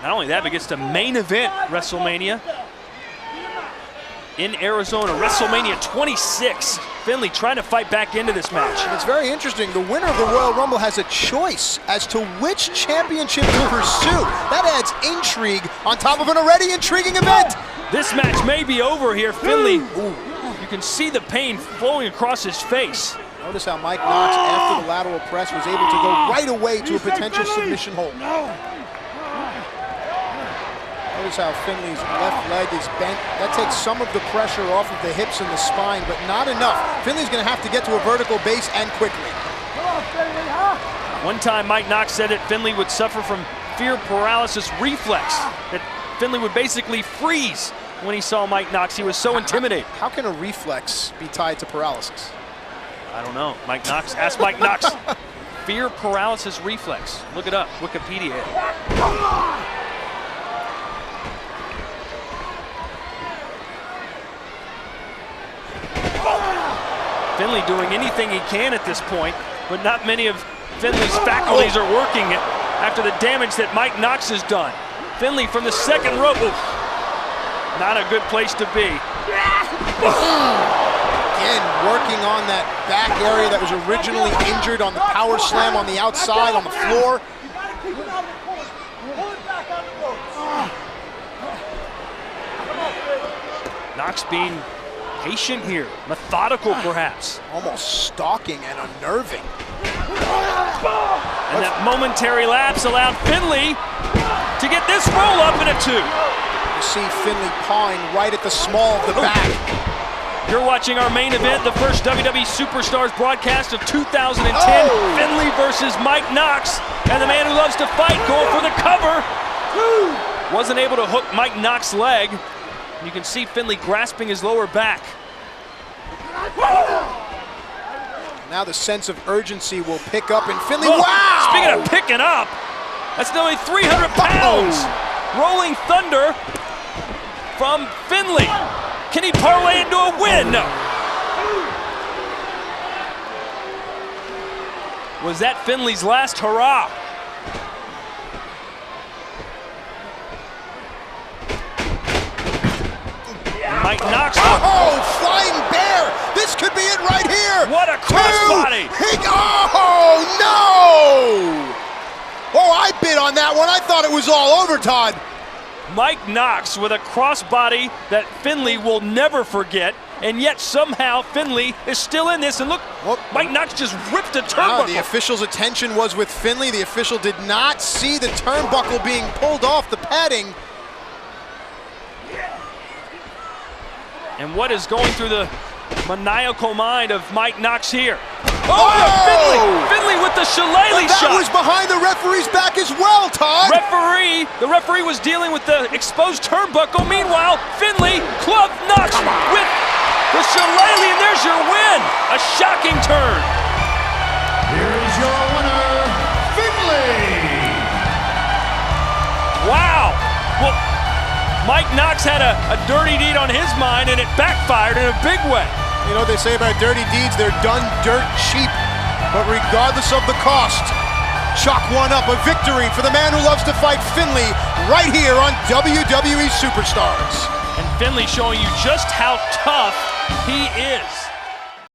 Not only that, but gets to main event WrestleMania in Arizona, WrestleMania 26. Finley trying to fight back into this match. And it's very interesting. The winner of the Royal Rumble has a choice as to which championship to pursue. That adds intrigue on top of an already intriguing event. This match may be over here. Finley, you can see the pain flowing across his face. Notice how Mike Knox, after the lateral press, was able to go right away to a potential submission hold. Notice how Finley's left leg is bent. That takes some of the pressure off of the hips and the spine, but not enough. Finley's going to have to get to a vertical base and quickly. One time Mike Knox said that Finley would suffer from fear paralysis reflex, that Finley would basically freeze when he saw Mike Knox. He was so intimidated. How can a reflex be tied to paralysis? I don't know. Mike Knox, ask Mike Knox. Fear paralysis reflex. Look it up, Wikipedia. Finley doing anything he can at this point, but not many of Finley's faculties are working after the damage that Mike Knox has done. Finley from the second rope. Not a good place to be. Again, working on that back area that was originally injured on the power slam on the outside on the floor. Knox being patient here, methodical perhaps. Almost stalking and unnerving. And that momentary lapse allowed Finley to get this roll up in a 2. You see Finley pawing right at the small of the back. You're watching our main event, the first WWE Superstars broadcast of 2010. Finley versus Mike Knox, and the man who loves to fight going for the cover. Wasn't able to hook Mike Knox's leg. You can see Finley grasping his lower back. Now the sense of urgency will pick up, and Finley, wow! Speaking of picking up, that's nearly 300 pounds. Rolling thunder from Finley. Can he parlay into a win? No. Was that Finley's last hurrah? Mike Knox. Oh, flying bear! This could be it right here! What a crossbody! Oh, no! Oh, I bid on that one. I thought it was all over, Todd. Mike Knox with a crossbody that Finley will never forget, and yet somehow Finley is still in this. And look, Mike Knox just ripped a turnbuckle. The official's attention was with Finley. The official did not see the turnbuckle being pulled off the padding. And what is going through the maniacal mind of Mike Knox here? Oh! Finley with the shillelagh shot. That was behind the referee's back as well, Todd. The referee was dealing with the exposed turnbuckle. Meanwhile, Finley clubbed Knox with the shillelagh, and there's your win. A shocking turn. Here is your winner, Finley. Wow. Well, Mike Knox had a dirty deed on his mind, and it backfired in a big way. You know what they say about dirty deeds? They're done dirt cheap. But regardless of the cost, chalk one up. A victory for the man who loves to fight, Finley, right here on WWE Superstars. And Finley showing you just how tough he is.